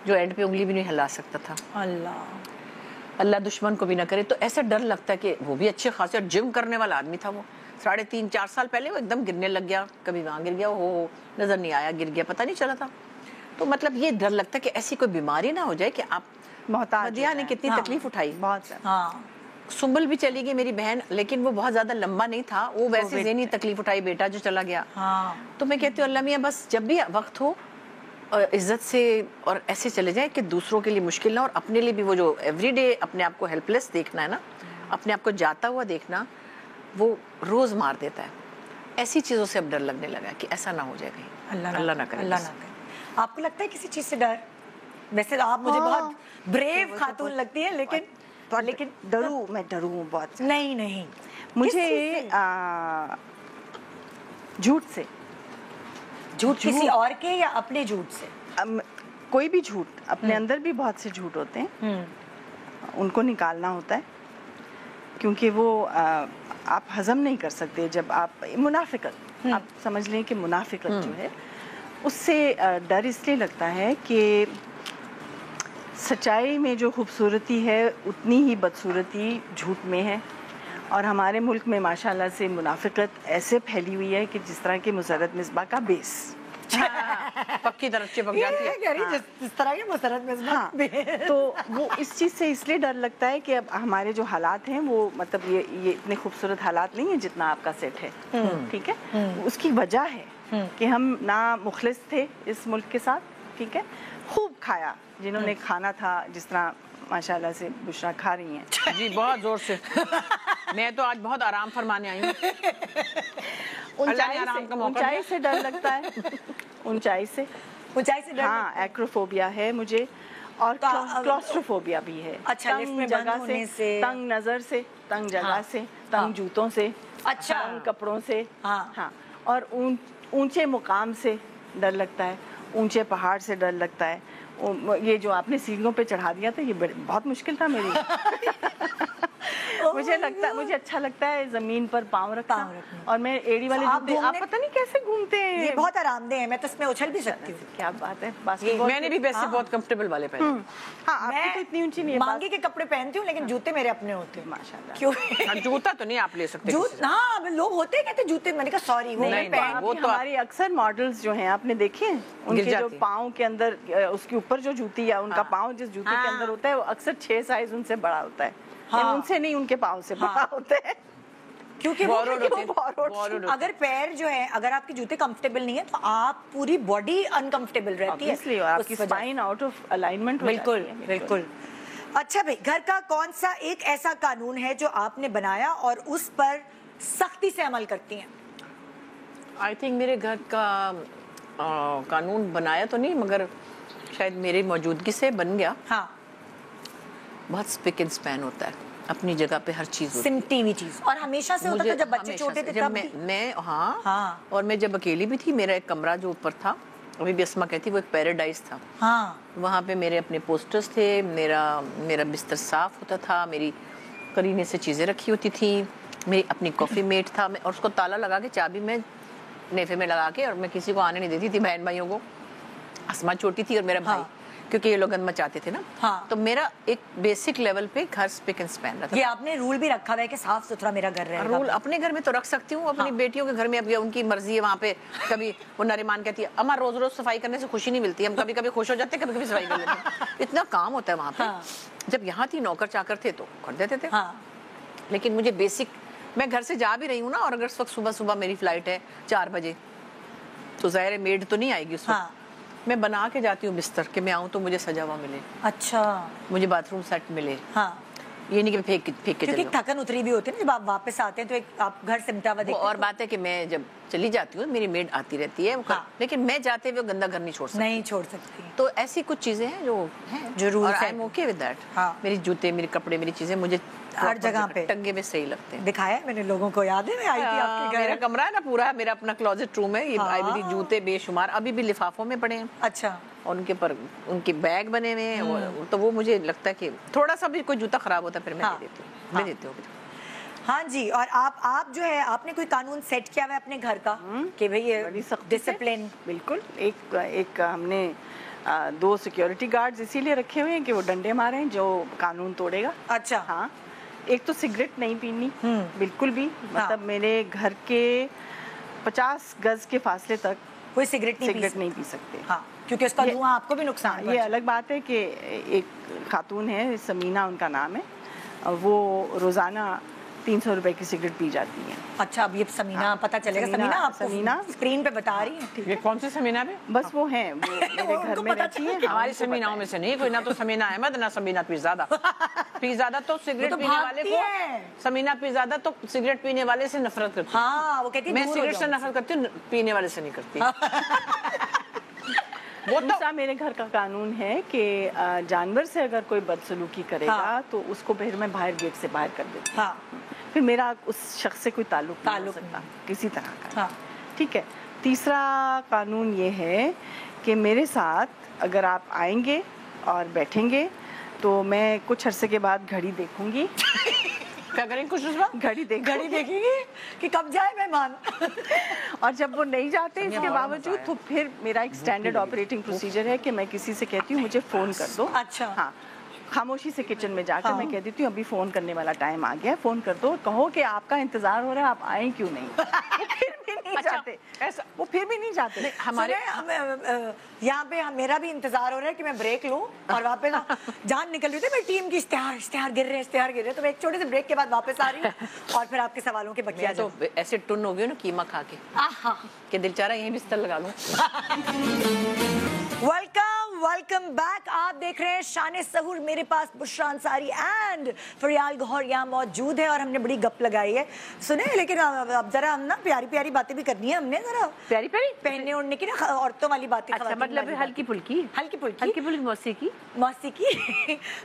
جو اینڈ پہ انگلی بھی نہیں ہلا سکتا تھا. اللہ دشمن کو بھی نہ کرے. تو ایسا ڈر لگتا ہے کہ وہ بھی اچھے خاصے, اور جم کرنے والا آدمی تھا. وہ 3.5-4 سال پہلے وہ ایک دم گرنے لگ گیا, کبھی وہاں گر گیا, ہو نظر نہیں آیا, گر گیا, پتہ نہیں چلا تھا. تو مطلب یہ ڈر لگتا ہے کہ ایسی کوئی بیماری نہ ہو جائے کہ آپ مدیحہ نے کتنی تکلیف اٹھائی. سنبل بھی چلی گئی میری بہن, لیکن وہ بہت زیادہ لمبا نہیں تھا, وہ ویسے ذہنی تکلیف اٹھائی, بیٹا جو چلا گیا. تو میں کہتی ہوں اللہ میاں بس جب بھی وقت ہو عزت سے اور ایسے چلے جائیں کہ دوسروں کے لیے مشکل نہ, اور اپنے لیے بھی وہ جو ایوری ڈے اپنے آپ کو ہیلپ لیس دیکھنا ہے نا, اپنے آپ کو جاتا ہوا دیکھنا, وہ روز مار دیتا ہے. ایسی چیزوں سے اب ڈر لگنے لگا ہے کہ ایسا نہ ہو جائے کہیں, اللہ نہ کرے. آپ کو لگتا ہے کسی چیز سے ڈر؟ ویسے آپ مجھے بہت بریو خاتون لگتی ہیں, لیکن میں ڈروں بہت. نہیں, مجھے جھوٹ سے. جھوٹ کسی اور کے یا اپنے جھوٹ سے؟ कोई भी झूठ, अपने अंदर भी बहुत से झूठ होते हैं, उनको निकालना होता है, क्योंकि वो आप हजम नहीं कर सकते जब आप मुनाफिकत, आप समझ लें कि मुनाफिकत जो है उससे डर इसलिए लगता है कि सच्चाई में जो खूबसूरती है उतनी ही बदसूरती झूठ में है, और हमारे मुल्क में माशाल्लाह से मुनाफिकत ऐसे फैली हुई है कि जिस तरह की मुसर्रत मिसबा का बेस पक्की तरह चिपक जाती है। जिस तरह की मुसर्रत मिसबा। हाँ, तो वो इस चीज़ से इसलिए डर लगता है कि अब हमारे जो हालात हैं वो मतलब ये इतने खूबसूरत हालात नहीं है जितना आपका सेट है, ठीक है। उसकी वजह है कि हम ना मुखलिस थे इस मुल्क के साथ, ठीक है। खूब खाया, जिन्होंने खाना था, जिस तरह माशाल्लाह से बुशरा खा रही हैं जी बहुत जोर से। मैं तो आज बहुत आराम फरमाने आई हूँ। ऊंचाई से डर लगता है, ऊंचाई से डर। हाँ, एक्रोफोबिया है मुझे, और क्लॉस्ट्रोफोबिया भी है। अच्छा, लिफ्ट में बंद होने से, तंग नजर से, तंग जगह से, तंग जूतों से, अच्छा, तंग कपड़ों से, हाँ, और ऊंचे मुकाम से डर लगता है, ऊंचे पहाड़ से डर लगता है। ये जो आपने सीढ़ियों पे चढ़ा दिया था, ये बहुत मुश्किल था मेरे लिए। मुझे अच्छा लगता है जमीन पर पाँव रखना, और मैं एड़ी वाले जूते, आप पता नहीं कैसे घूमते हैं, ये बहुत आरामदेह है, मैं तो इसमें उछल भी सकती हूँ। क्या बात है, मैंने भी वैसे बहुत कंफर्टेबल वाले पहने। हाँ, आपकी तो इतनी ऊंची नहीं है। मांगी के कपड़े पहनती हूँ, लेकिन जूते मेरे अपने होते हैं माशाल्लाह। क्यों? जूता तो नहीं आप ले सकते। हाँ, लोग होते हैं कहते जूते, मैंने कहा सॉरी वो तो हमारी अक्सर मॉडल्स जो हैं आपने देखे हैं, उनके जो पाँव के अंदर, उसके ऊपर जो जूती या उनका पाँव जिस जूते के अंदर होता है वो अक्सर 6 साइज उनसे बड़ा होता है। उनसे नहीं, उनके पाँव से बड़ा होता है, क्योंकि अगर पैर जो है, अगर आपके जूते कंफर्टेबल नहीं है तो आप पूरी बॉडी अनकंफर्टेबल रहती है, इसलिए आपकी स्पाइन आउट ऑफ अलाइनमेंट। बिल्कुल बिल्कुल। अच्छा भाई, घर का कौन सा एक ऐसा कानून है जो आपने बनाया और उस पर सख्ती से अमल करती हैं? आई थिंक मेरे घर का कानून बनाया तो नहीं, मगर शायद मेरी मौजूदगी से बन गया। हाँ, बहुत स्पिक एंड स्पैन होता है, अपनी जगह पे हर चीज, सिमटी हुई चीज, और हमेशा से होता था जब बच्चे छोटे थे तब मैं हाँ, और मैं जब अकेली भी थी, मेरा एक कमरा जो ऊपर था, अभी भी अस्मा कहती, वो एक पैराडाइज था। हाँ, वहाँ पे मेरे अपने पोस्टर्स थे, मेरा बिस्तर साफ होता था, मेरी करीने से चीज़ें रखी होती थी, मेरी अपनी कॉफ़ी मेट था, मैं और उसको ताला लगा के, चाबी में नेफे में लगा के, और मैं किसी को आने नहीं देती थी, बहन भाइयों को। अस्मा छोटी थी और मेरा भाई, क्योंकि ये लोग गंद मचाते थे ना। हाँ, तो मेरा एक बेसिक लेवल पे घर स्पिक एंड स्पैन रहता। ये आपने रूल भी रखा हुआ है कि साफ सुथरा मेरा घर रहेगा। रूल अपने घर में तो रख सकती हूँ, अपनी बेटियों के घर में अब उनकी मर्जी है, वहाँ पे कभी वो नरिमान कहती है अम्मा रोज रोज सफाई करने से खुशी नहीं मिलती, हम कभी कभी खुश हो जाते हैं, कभी कभी सफाई कर लेते हैं, इतना काम होता है वहाँ पे। जब यहाँ थी नौकर चाकर थे तो कर देते थे, लेकिन मुझे बेसिक, मैं घर से जा भी रही हूँ ना, और अगर उस वक्त सुबह सुबह मेरी फ्लाइट है 4 बजे, तो ज़ाहिर है मेड तो नहीं आएगी उस वक्त, मैं बना के जाती हूँ बिस्तर कि मैं आऊँ तो मुझे सजा हुआ मिले। अच्छा, मुझे बाथरूम सेट मिले। हाँ, ये नहीं कि फेंक के क्योंकि थकन उतरी भी होती है ना, जब आप वापस आते हैं तो एक आप घर सिमटा हुआ देखते हैं। और बात है कि मैं जब चली जाती हूँ, मेरी मेड आती रहती है, लेकिन मैं जाते हुए गंदा घर नहीं छोड़ सकती। तो ऐसी कुछ चीजें हैं जो हैं जरूर, और I am okay with that. मेरी जूते, मेरे कपड़े, मेरी चीजें मुझे हर जगह पे टंगे में सही लगते हैं। दिखाया है मैंने लोगों को, याद है मैं आई थी आपके घर, मेरा कमरा है ना पूरा, मेरा अपना क्लोजेट रूम है, मेरी जूते बेशुमार अभी भी लिफाफों में पड़े हैं। अच्छा, और उनके पर उनके बैग बने हुए हैं, तो वो मुझे लगता है कि थोड़ा सा भी कोई जूता खराब होता है फिर मैं दे देती हूँ। हाँ जी, और आप जो है, आपने कोई कानून सेट किया हुआ है अपने घर का कि भाई ये डिसिप्लिन? बिल्कुल, एक हमने 2 सिक्योरिटी गार्ड्स इसीलिए रखे हुए हैं कि वो डंडे मारें जो कानून तोड़ेगा। अच्छा, हाँ, एक तो सिगरेट नहीं पीनी बिल्कुल भी, मतलब मेरे घर के 50 गज के फासले तक कोई सिगरेट नहीं पी सकते। हाँ, क्योंकि उसका धुआं आपको भी नुकसान। ये अलग बात है कि एक खातून है, समीना उनका नाम है, वो रोजाना 300 रुपए की सिगरेट पी जाती है। अच्छा, अब ये समीना पता चलेगा। समीना स्क्रीन पे बता रही है। ये कौन सी समीना पे? बस वो है, वो मेरे घर में रहती है। हमारी समीनाओं में से नहीं कोई, ना तो समीना अहमद ना समीना पीरजादा। पीरजादा तो सिगरेट पीने वाले को, समीना पीरजादा तो सिगरेट पीने वाले से नफरत करती है। हाँ, वो कहती है मैं सिगरेट से नफरत करती हूँ, पीने वाले से नहीं करती। वो तो मेरे घर का कानून है कि जानवर से अगर कोई बदसलूकी करेगा तो उसको फिर मैं बाहर गेट से बाहर कर देती हूँ। फिर मेरा उस शख्स से कोई ताल्लुक नहीं किसी तरह का। ठीक है। तीसरा कानून ये है کہ میرے ساتھ اگر آپ آئیں گے اور بیٹھیں گے تو میں کچھ عرصے کے بعد گھڑی دیکھوں گی. کیا کریں کچھ اس وقت؟ گھڑی دیکھیں گی کہ کب جائے مہمان. اور جب وہ نہیں جاتے اس کے باوجود تو پھر میرا ایک اسٹینڈرڈ آپریٹنگ پروسیجر ہے کہ میں کسی سے کہتی ہوں مجھے فون کر دو. اچھا. ہاں, خاموشی سے کچن میں جا کر میں کہہ دیتی ہوں ابھی فون کرنے والا ٹائم آ گیا ہے, فون کر دو, کہو کہ آپ کا انتظار ہو رہا ہے, آپ آئیں کیوں نہیں. وہ پھر بھی نہیں جاتے. ہمارے یہاں پہ میرا بھی انتظار ہو رہا ہے کہ میں بریک لوں اور واپس جان نکل رہی تھی, میں ٹیم کی اشتہار گر رہے ہیں, تو میں ایک چھوٹے سے بریک کے بعد واپس آ رہی ہوں اور پھر آپ کے سوالوں کے بقیہ تو ایسے ٹن ہو گئی نا قیمہ کھا کے کہ دل چاہ رہا یہیں بستر لگا لوں. Welcome back. آپ دیکھ رہے ہیں شان سحور. میرے پاس بشرا انصاری اینڈ فریال گوہر یہاں موجود ہے اور ہم نے بڑی گپ لگائی ہے. سنیں لیکن اب ذرا ہم نا پیاری پیاری باتیں بھی کرنی ہے ہم نے, ذرا پیاری پیاری پہننے اوڑھنے کی نا, عورتوں والی باتیں. اچھا, مطلب ہلکی پھلکی موسیقی.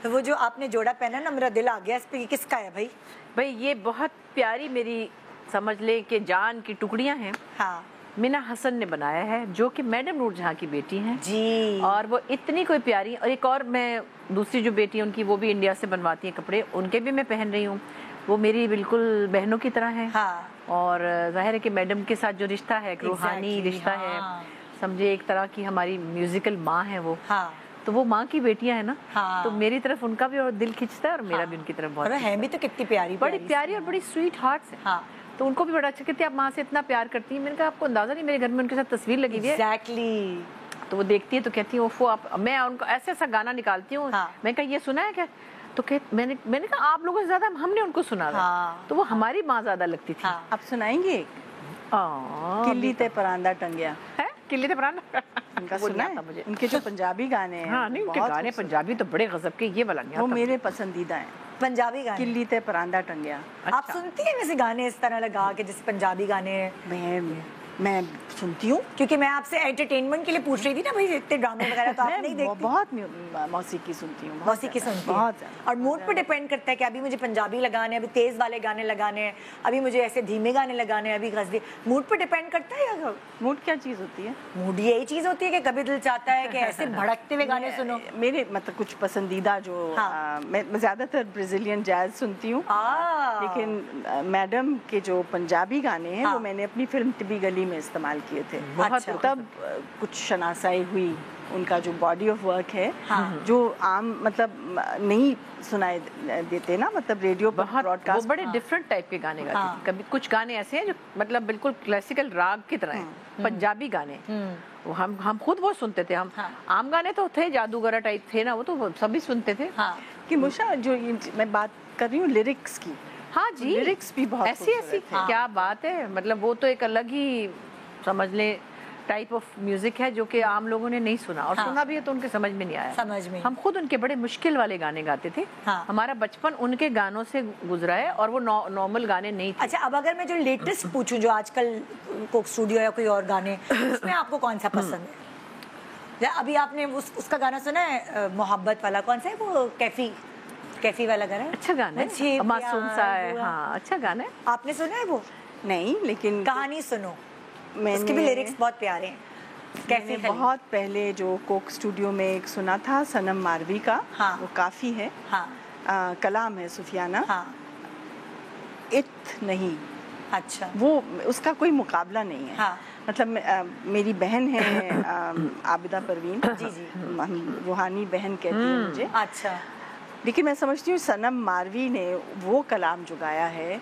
وہ جو آپ نے جوڑا پہنا نا, میرا دل آ گیا اس پہ. یہ کس کا ہے بھائی؟ بھائی یہ بہت پیاری میری سمجھ لے کہ جان کی ٹکڑیاں ہیں. ہاں, مینا حسن نے بنایا ہے جو کہ میڈم نور جہاں کی بیٹی ہیں جی, اور وہ اتنی کوئی پیاری. اور ایک اور میں دوسری جو بیٹی ہے ان کی, وہ بھی انڈیا سے بنواتی ہیں کپڑے, ان کے بھی میں پہن رہی ہوں. وہ میری بالکل بہنوں کی طرح ہیں. ہاں, اور ظاہر ہے کہ میڈم کے ساتھ جو رشتہ ہے, ایک روحانی رشتہ ہے, سمجھے ایک طرح کی ہماری میوزیکل ماں ہے وہ. ہاں, تو وہ ماں کی بیٹیاں ہیں نا, ہاں, تو میری طرف ان کا بھی اور دل کھنچتا ہے اور میرا بھی ان کی طرف بہت. ہے بھی تو کتنی پیاری, بڑی پیاری اور بڑی سویٹ ہارٹس ہیں. ہاں, تو ان کو بھی بڑا اچھا کہتے ہیں آپ ماں سے اتنا پیار کرتی ہیں. میں نے کہا آپ کو اندازہ نہیں, میرے گھر میں ان کے ساتھ تصویر لگی ہوئی ہے. ایگزیکٹلی. تو وہ دیکھتی ہے تو کہتی ہے اوفو آپ, میں ان کو ایسا ایسا گانا نکالتی ہوں. میں کہا یہ سنا ہے کیا؟ تو میں نے کہا آپ لوگوں سے زیادہ ہم نے ان کو سنا تھا. تو وہ ہماری ماں زیادہ لگتی تھی. آپ سنائیں گے کلی تے پراندہ ٹنگیا؟ کلی تے پراندہ ان کا سنا ہے مجھے. ان کے جو پنجابی گانے ہیں, ہاں نہیں ان کے گانے پنجابی تو بڑے غضب کے, یہ والا نہیں وہ میرے پسندیدہ ہیں پنجابی گانے. کلی تے پراندہ ٹنگیا. آپ سنتی ہیں ویسے گانے اس طرح لگا کے جیسے پنجابی گانے؟ میں سنتی ہوں کیونکہ میں آپ سے انٹرٹینمنٹ کے لیے پوچھ رہی تھی نا بھائی, اتنے ڈرامے وغیرہ تو آپ نہیں دیکھتی؟ بہت موسیقی سنتی ہوں. موسیقی سنتی بہت. اور موڈ پہ ڈیپینڈ کرتا ہے کہ ابھی مجھے پنجابی لگانے ہیں, ابھی تیز والے گانے لگانے ہیں, ابھی مجھے ایسے دھیمے گانے لگانے ہیں, ابھی غزلی. موڈ پہ ڈیپینڈ کرتا ہے یا موڈ کیا چیز ہوتی ہے؟ موڈ یہی چیز ہوتی ہے کہ کبھی دل چاہتا ہے کہ ایسے بھڑکتے ہوئے گانے سنو. میرے مطلب کچھ پسندیدہ جو میں زیادہ تر برازیلین جاز سنتی ہوں, لیکن میڈم کے جو پنجابی گانے ہیں وہ میں نے اپنی فلم طبی گلی میں استعمال کیے تھے. تب کچھ شناسائی ہوئی ان کا جو باڈی آف ورک ہے, جو عام مطلب نہیں سنائے دیتے نا, مطلب ریڈیو پر براڈ کاسٹ. وہ بڑے ڈفرنٹ ٹائپ کے گانے گاتے ہیں. کبھی کچھ گانے ایسے ہیں جو مطلب بالکل کلاسیکل راگ کی طرح ہیں, پنجابی گانے. وہ ہم خود وہ سنتے تھے. ہم عام گانے تو تھے, جادوگرہ ٹائپ تھے نا, وہ تو سبھی سنتے تھے. کہ مشا جو میں بات کر رہی ہوں لیرکس کی, ہاں جی, لیرکس بھی بہت ایسی کیا بات ہے. مطلب وہ تو ایک الگ ہی سمجھ لیں ٹائپ آف میوزک ہے جو کہ عام لوگوں نے نہیں سنا, اور سنا بھی ہے تو ان کے سمجھ میں نہیں آیا. ہم خود ان کے بڑے مشکل والے گانے گاتے تھے. ہمارا بچپن ان کے گانوں سے گزرا ہے اور وہ نارمل گانے نہیں تھے. اچھا, اب اگر میں جو لیٹسٹ پوچھوں, جو آج کل کوک اسٹوڈیو یا کوئی اور گانے, اس میں آپ کو کون سا پسند ہے؟ ابھی آپ نے اس کا گانا سنا ہے محبت والا, کون سا ہے وہ, کیفی والا گانا؟ اچھا گانا ہے, معصوم سا ہے. ہاں اچھا گانا ہے. آپ نے سنا ہے وہ؟ نہیں, لیکن کہانی سنو, اس کے بھی لیرکس بہت پیارے ہیں. میں نے بہت پہلے جو کوک اسٹوڈیو میں ایک سنا تھا سنم ماروی کا, وہ کافی ہے, کلام ہے سفیانہ, ات نہیں. اچھا, وہ اس کا کوئی مقابلہ نہیں ہے. مطلب میری بہن ہے عابدہ پروین, روحانی بہن کہتی ہیں مجھے. اچھا, لیکن میں سمجھتی ہوں سنم ماروی نے وہ کلام جو گایا ہے,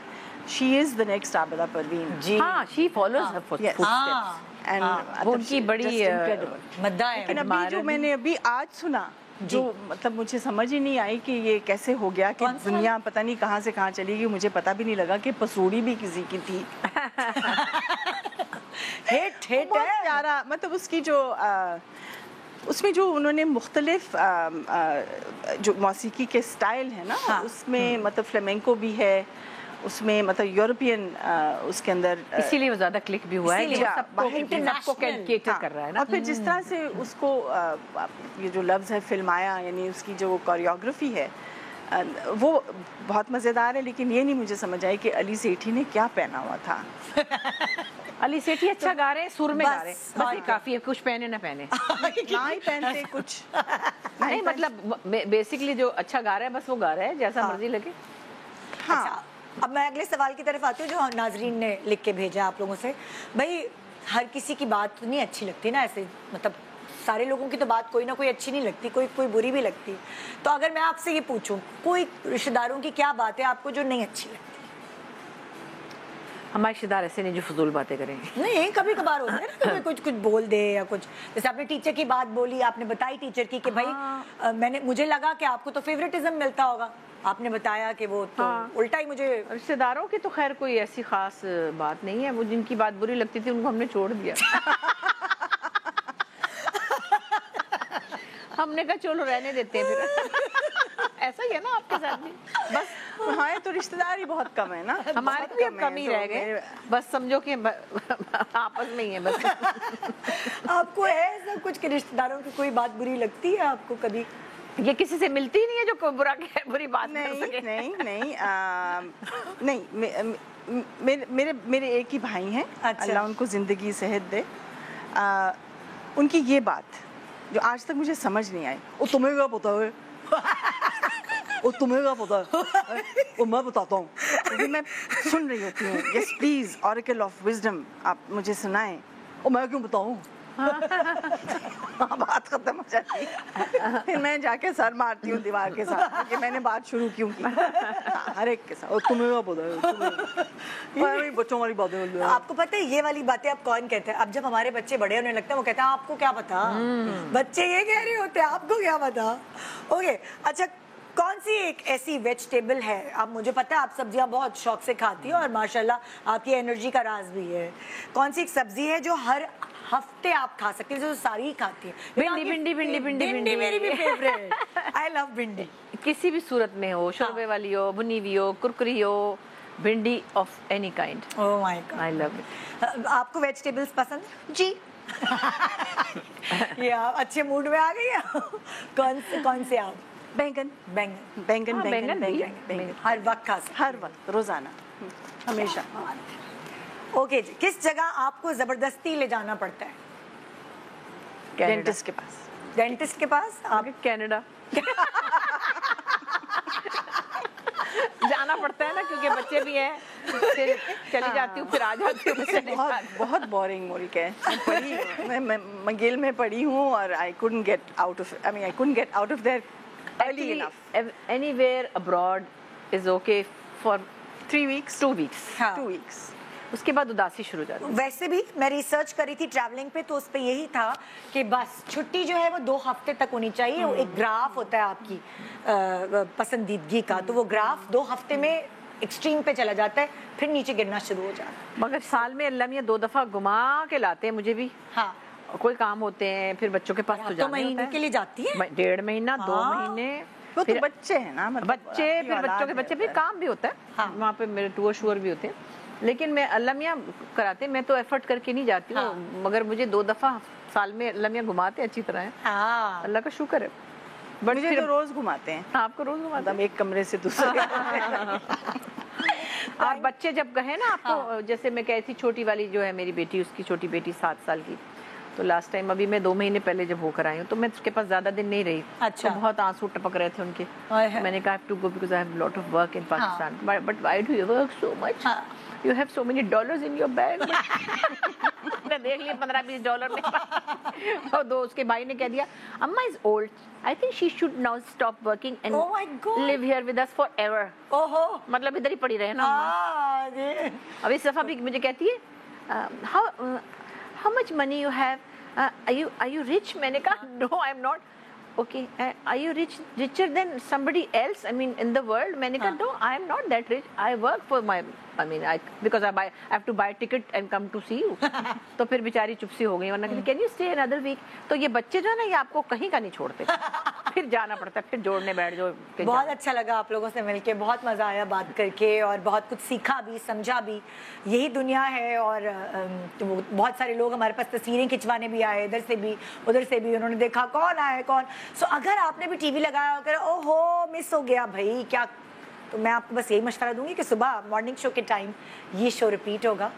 she is the next Abida Parveen. ہاں, she follows her footsteps. وہ ان کی بڑی مداح ہے. لیکن ابھی جو میں نے ابھی آج سنا, جو مطلب مجھے سمجھ ہی نہیں آئی کہ یہ کیسے ہو گیا کہ دنیا پتہ نہیں کہاں سے کہاں چلی گئی. مجھے پتہ بھی نہیں لگا کہ پسوڑی بھی کسی کی تھی. بہت پیارا, مطلب اس کی جو اس میں جو انہوں نے مختلف جو موسیقی کے سٹائل ہے نا, اس میں مطلب فلیمنکو بھی ہے, اس میں مطلب یورپین اس کے اندر, اسی لیے وہ زیادہ کلک بھی ہوا ہے, سب کو کیٹر کر رہا ہے نا. اور پھر جس طرح سے اس کو یہ جو لفظ ہے فلمایا, یعنی اس کی جو کوریوگرافی ہے, وہ بہت مزیدار ہے، لیکن یہ نہیں مجھے سمجھ آئی کہ علی سیٹھی نے کیا پہنا ہوا تھا. علی سیٹھی اچھا گا رہے ہیں، سر میں گا رہے ہیں، بس یہ کافی ہے، کچھ پہنے نہ پہنے. نہ ہی پہنتے کچھ نہیں مطلب بیسکلی جو اچھا گا رہا ہے بس وہ گا رہا ہے، جیسا مرضی لگے. ہاں اب میں اگلے سوال کی طرف آتی ہوں جو ناظرین نے لکھ کے بھیجا آپ لوگوں سے. بھائی ہر کسی کی بات نہیں اچھی لگتی نا، ایسے مطلب سارے لوگوں کی تو بات کوئی نہ کوئی اچھی نہیں لگتی، کوئی بری بھی لگتی. تو اگر میں آپ سے یہ پوچھوں کوئی رشتہ داروں کی کیا بات ہے آپ کو جو نہیں اچھی لگتی؟ ہمارے رشتے دار ایسے نہیں جو فضول باتیں کریں گے. نہیں کبھی کبھار ہوتا ہے نا کچھ بول دے یا کچھ، جیسے آپ نے ٹیچر کی بات بولی، آپ نے بتائی ٹیچر کی کہ بھائی مجھے لگا کہ آپ کو تو فیوریٹزم ملتا ہوگا، آپ نے بتایا کہ وہ تو الٹا ہی مجھے. رشتے داروں کی تو خیر کوئی ایسی خاص بات نہیں ہے، وہ جن کی بات بری لگتی تھی ان کو ہم نے چھوڑ دیا. ہم نے کہا چلو رہنے دیتے ہیں پھر. ایسا ہی ہے نا آپ کے ساتھ بھی. بس ہمارے تو رشتہ دار ہی بہت کم ہے نا، ہمارے بھی اب کم ہی رہ گئے، بس سمجھو کہ آپس میں ہی ہے بس. آپ کو ہے ایسا کچھ کہ رشتہ داروں کی کوئی بات بری لگتی ہے آپ کو کبھی؟ یہ کسی سے ملتی ہی نہیں ہے جو کوئی بری بات کر سکے. نہیں میرے ایک ہی بھائی ہیں، اللہ ان کو زندگی صحت دے. ان کی یہ بات جو آج تک مجھے سمجھ نہیں آئی، وہ تمہیں کیا پتا ہے، وہ تمہیں کیا پتا ہے، وہ میں بتاتا ہوں. کیونکہ میں سن رہی ہوتی ہوں، یس پلیز اوریکل آف وزڈم آپ مجھے سنائیں. اور میں کیوں بتاؤں، بات ختم ہو جاتی ہے، پھر میں جا کے سر مارتی ہوں دیوار کے ساتھ کہ میں نے بات شروع کیوں کی. ہر ایک کے ساتھ تمہیں کیا پتا ہے، بچوں والی باتیں. آپ کو پتہ ہے یہ والی باتیں آپ کون کہتے ہیں؟ اب جب ہمارے بچے بڑے ہونے لگتے ہیں وہ کہتے ہیں آپ کو کیا پتا. بچے یہ کہہ رہے ہوتے ہیں آپ کو کیا پتا. اوکے اچھا، کون سی ایک ایسی ویجیٹیبل ہے، اب مجھے پتا ہے آپ سبزیاں بہت شوق سے کھاتی ہیں اور ماشاءاللہ آپ کی انرجی کا راز بھی ہے، کون سی ایک سبزی ہے جو ہر ہفتے آپ کھا سکتے ہیں، جو ساری کھاتی ہیں؟ بھنڈی میری بھی فیوریٹ، آئی لو بھنڈی. کسی بھی صورت میں ہو، شوربے والی ہو، بنی ہوئی ہو، کرکری ہو، bhindi of any kind. Oh my god, I love it. آپ کو ویجیٹیبلز پسند؟ جی. یہ آپ اچھے موڈ میں آ گئی ہیں. کون سے آپ؟ بینگن ہر وقت کھا سکتے، ہر وقت، روزانہ، ہمیشہ. اوکے جی، کس جگہ آپ کو زبردستی لے جانا پڑتا ہے؟ ڈینٹسٹ کے پاس. ڈینٹسٹ کے پاس؟ آپ کینیڈا جانا پڑتا ہے نا کیونکہ بچے بھی ہیں، پھر چلی جاتی ہوں پھر آ جاتی ہوں. بہت بورنگ ملک ہے. میں مگیل میں پڑھی ہوں اور I couldn't get out of there early enough. Anywhere abroad is okay for 3 weeks. 2 weeks. 2 weeks. اس کے بعد اداسی شروع ہو جاتی ہے. ویسے بھی میں ریسرچ کری تھی ٹریولنگ پہ، تو اس پہ یہی تھا کہ بس چھٹی جو ہے وہ 2 ہفتے تک ہونی چاہیے. ایک گراف ہوتا ہے آپ کی پسندیدگی کا، تو وہ گراف 2 ہفتے میں ایکسٹریم پہ چلا جاتا ہے، پھر نیچے گرنا شروع ہو جاتا ہے. مگر سال میں اللہ میاں 2 دفعہ گھما کے لاتے ہیں مجھے بھی. ہاں کوئی کام ہوتے ہیں، پھر بچوں کے پاس تو جانا مہینے کے لیے جاتی ہے، 1.5 مہینہ 2 مہینے. وہ تو بچے ہیں نا، بچے پھر بچوں کے بچے، پھر کام بھی ہوتا ہے وہاں پہ، میرے ٹور شور بھی ہوتے ہیں. لیکن میں اللہ میاں کراتے، میں تو ایفرٹ کر کے نہیں جاتی ہوں، مگر مجھے 2 دفعہ سال میں اللہ میاں گھماتے اچھی طرح ہے. اللہ کا شکر ہے. مجھے تو روز گھماتے ہیں. آپ کو روز گھماتے ہیں؟ ایک کمرے سے دوسرے. اور بچے جب کہیں نا آپ کو، جیسے میں کہتی تھی چھوٹی والی جو ہے میری بیٹی، اس کی چھوٹی بیٹی 7 سال کی، تو لاسٹ ٹائم ابھی میں 2 مہینے پہلے جب ہو کر آئی ہوں تو میں اس کے پاس زیادہ دن نہیں رہی. اچھا. تو بہت آنسو ٹپک رہے تھے ان کے. میں نے کہا I have to go because I have a lot of work in Pakistan. But why do you work so much? You have so many dollars in your bag. میں دیکھ لیا $15-20 میں. اور 2 اس کے بھائی نے کہہ دیا Amma is old. I think she should now stop working and live here with us forever. مطلب ادھر ہی پڑی رہے نا. اب اس دفعہ بھی مجھے کہتی ہے how much money you have, are you rich? میں نے کہا no I'm not. Okay, are you richer than somebody else, I mean in the world? میں نے کہا no I am not that rich, I work for my, because I have to buy ticket and come to see you. تو پھر بیچاری چپ سی ہو گئی، ورنہ کہتی can you stay another week. تو یہ بچے جو ہے نا یہ آپ کو کہیں کا نہیں چھوڑتے. پھر جانا پڑتا ہے, پھر جوڑنے بیٹھ جاؤ. بہت اچھا لگا آپ لوگوں سے مل کے, بہت مزہ آیا بات کر کے, اور بہت کچھ سیکھا بھی, سمجھا بھی. یہی دنیا ہے. اور بہت سارے لوگ ہمارے پاس تصویریں کھنچوانے بھی آئے, ادھر سے بھی ادھر سے بھی, انہوں نے دیکھا کون آئے کون. سو اگر آپ نے بھی ٹی وی لگایا اگر او ہو مس ہو گیا بھائی کیا, تو میں آپ کو بس یہی مشورہ دوں گی کہ صبح مارننگ شو کے ٹائم یہ شو ریپیٹ ہوگا,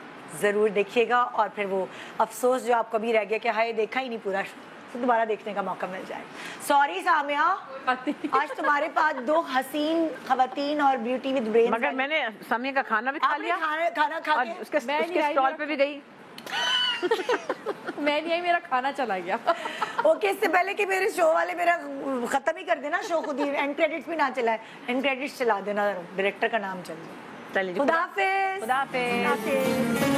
ضرور دیکھیے گا. اور پھر وہ افسوس جو آپ کو بھی رہ گیا کہ ہائے دیکھا ہی نہیں پورا, دوبارہ دیکھنے کا موقع مل جائے. سوری سامیہ, آج تمہارے پاس 2 حسین خواتین اور بیوٹی ود برین. مگر میں نے سامیہ کا کھانا بھی کھا لیا, کھانا کھا کے اس کے اسٹال پہ بھی گئی. میں نہیں آئی, میرا کھانا چلا گیا. اوکے, اس سے پہلے کہ میرے شو والے میرا ختم ہی کر دینا شو, خود ہی اینڈ کریڈٹس بھی نہ چلائے, اینڈ کریڈٹس چلا دینا, ڈائریکٹر کا نام چل جائے. چلیے, خدا حافظ. خدا حافظ.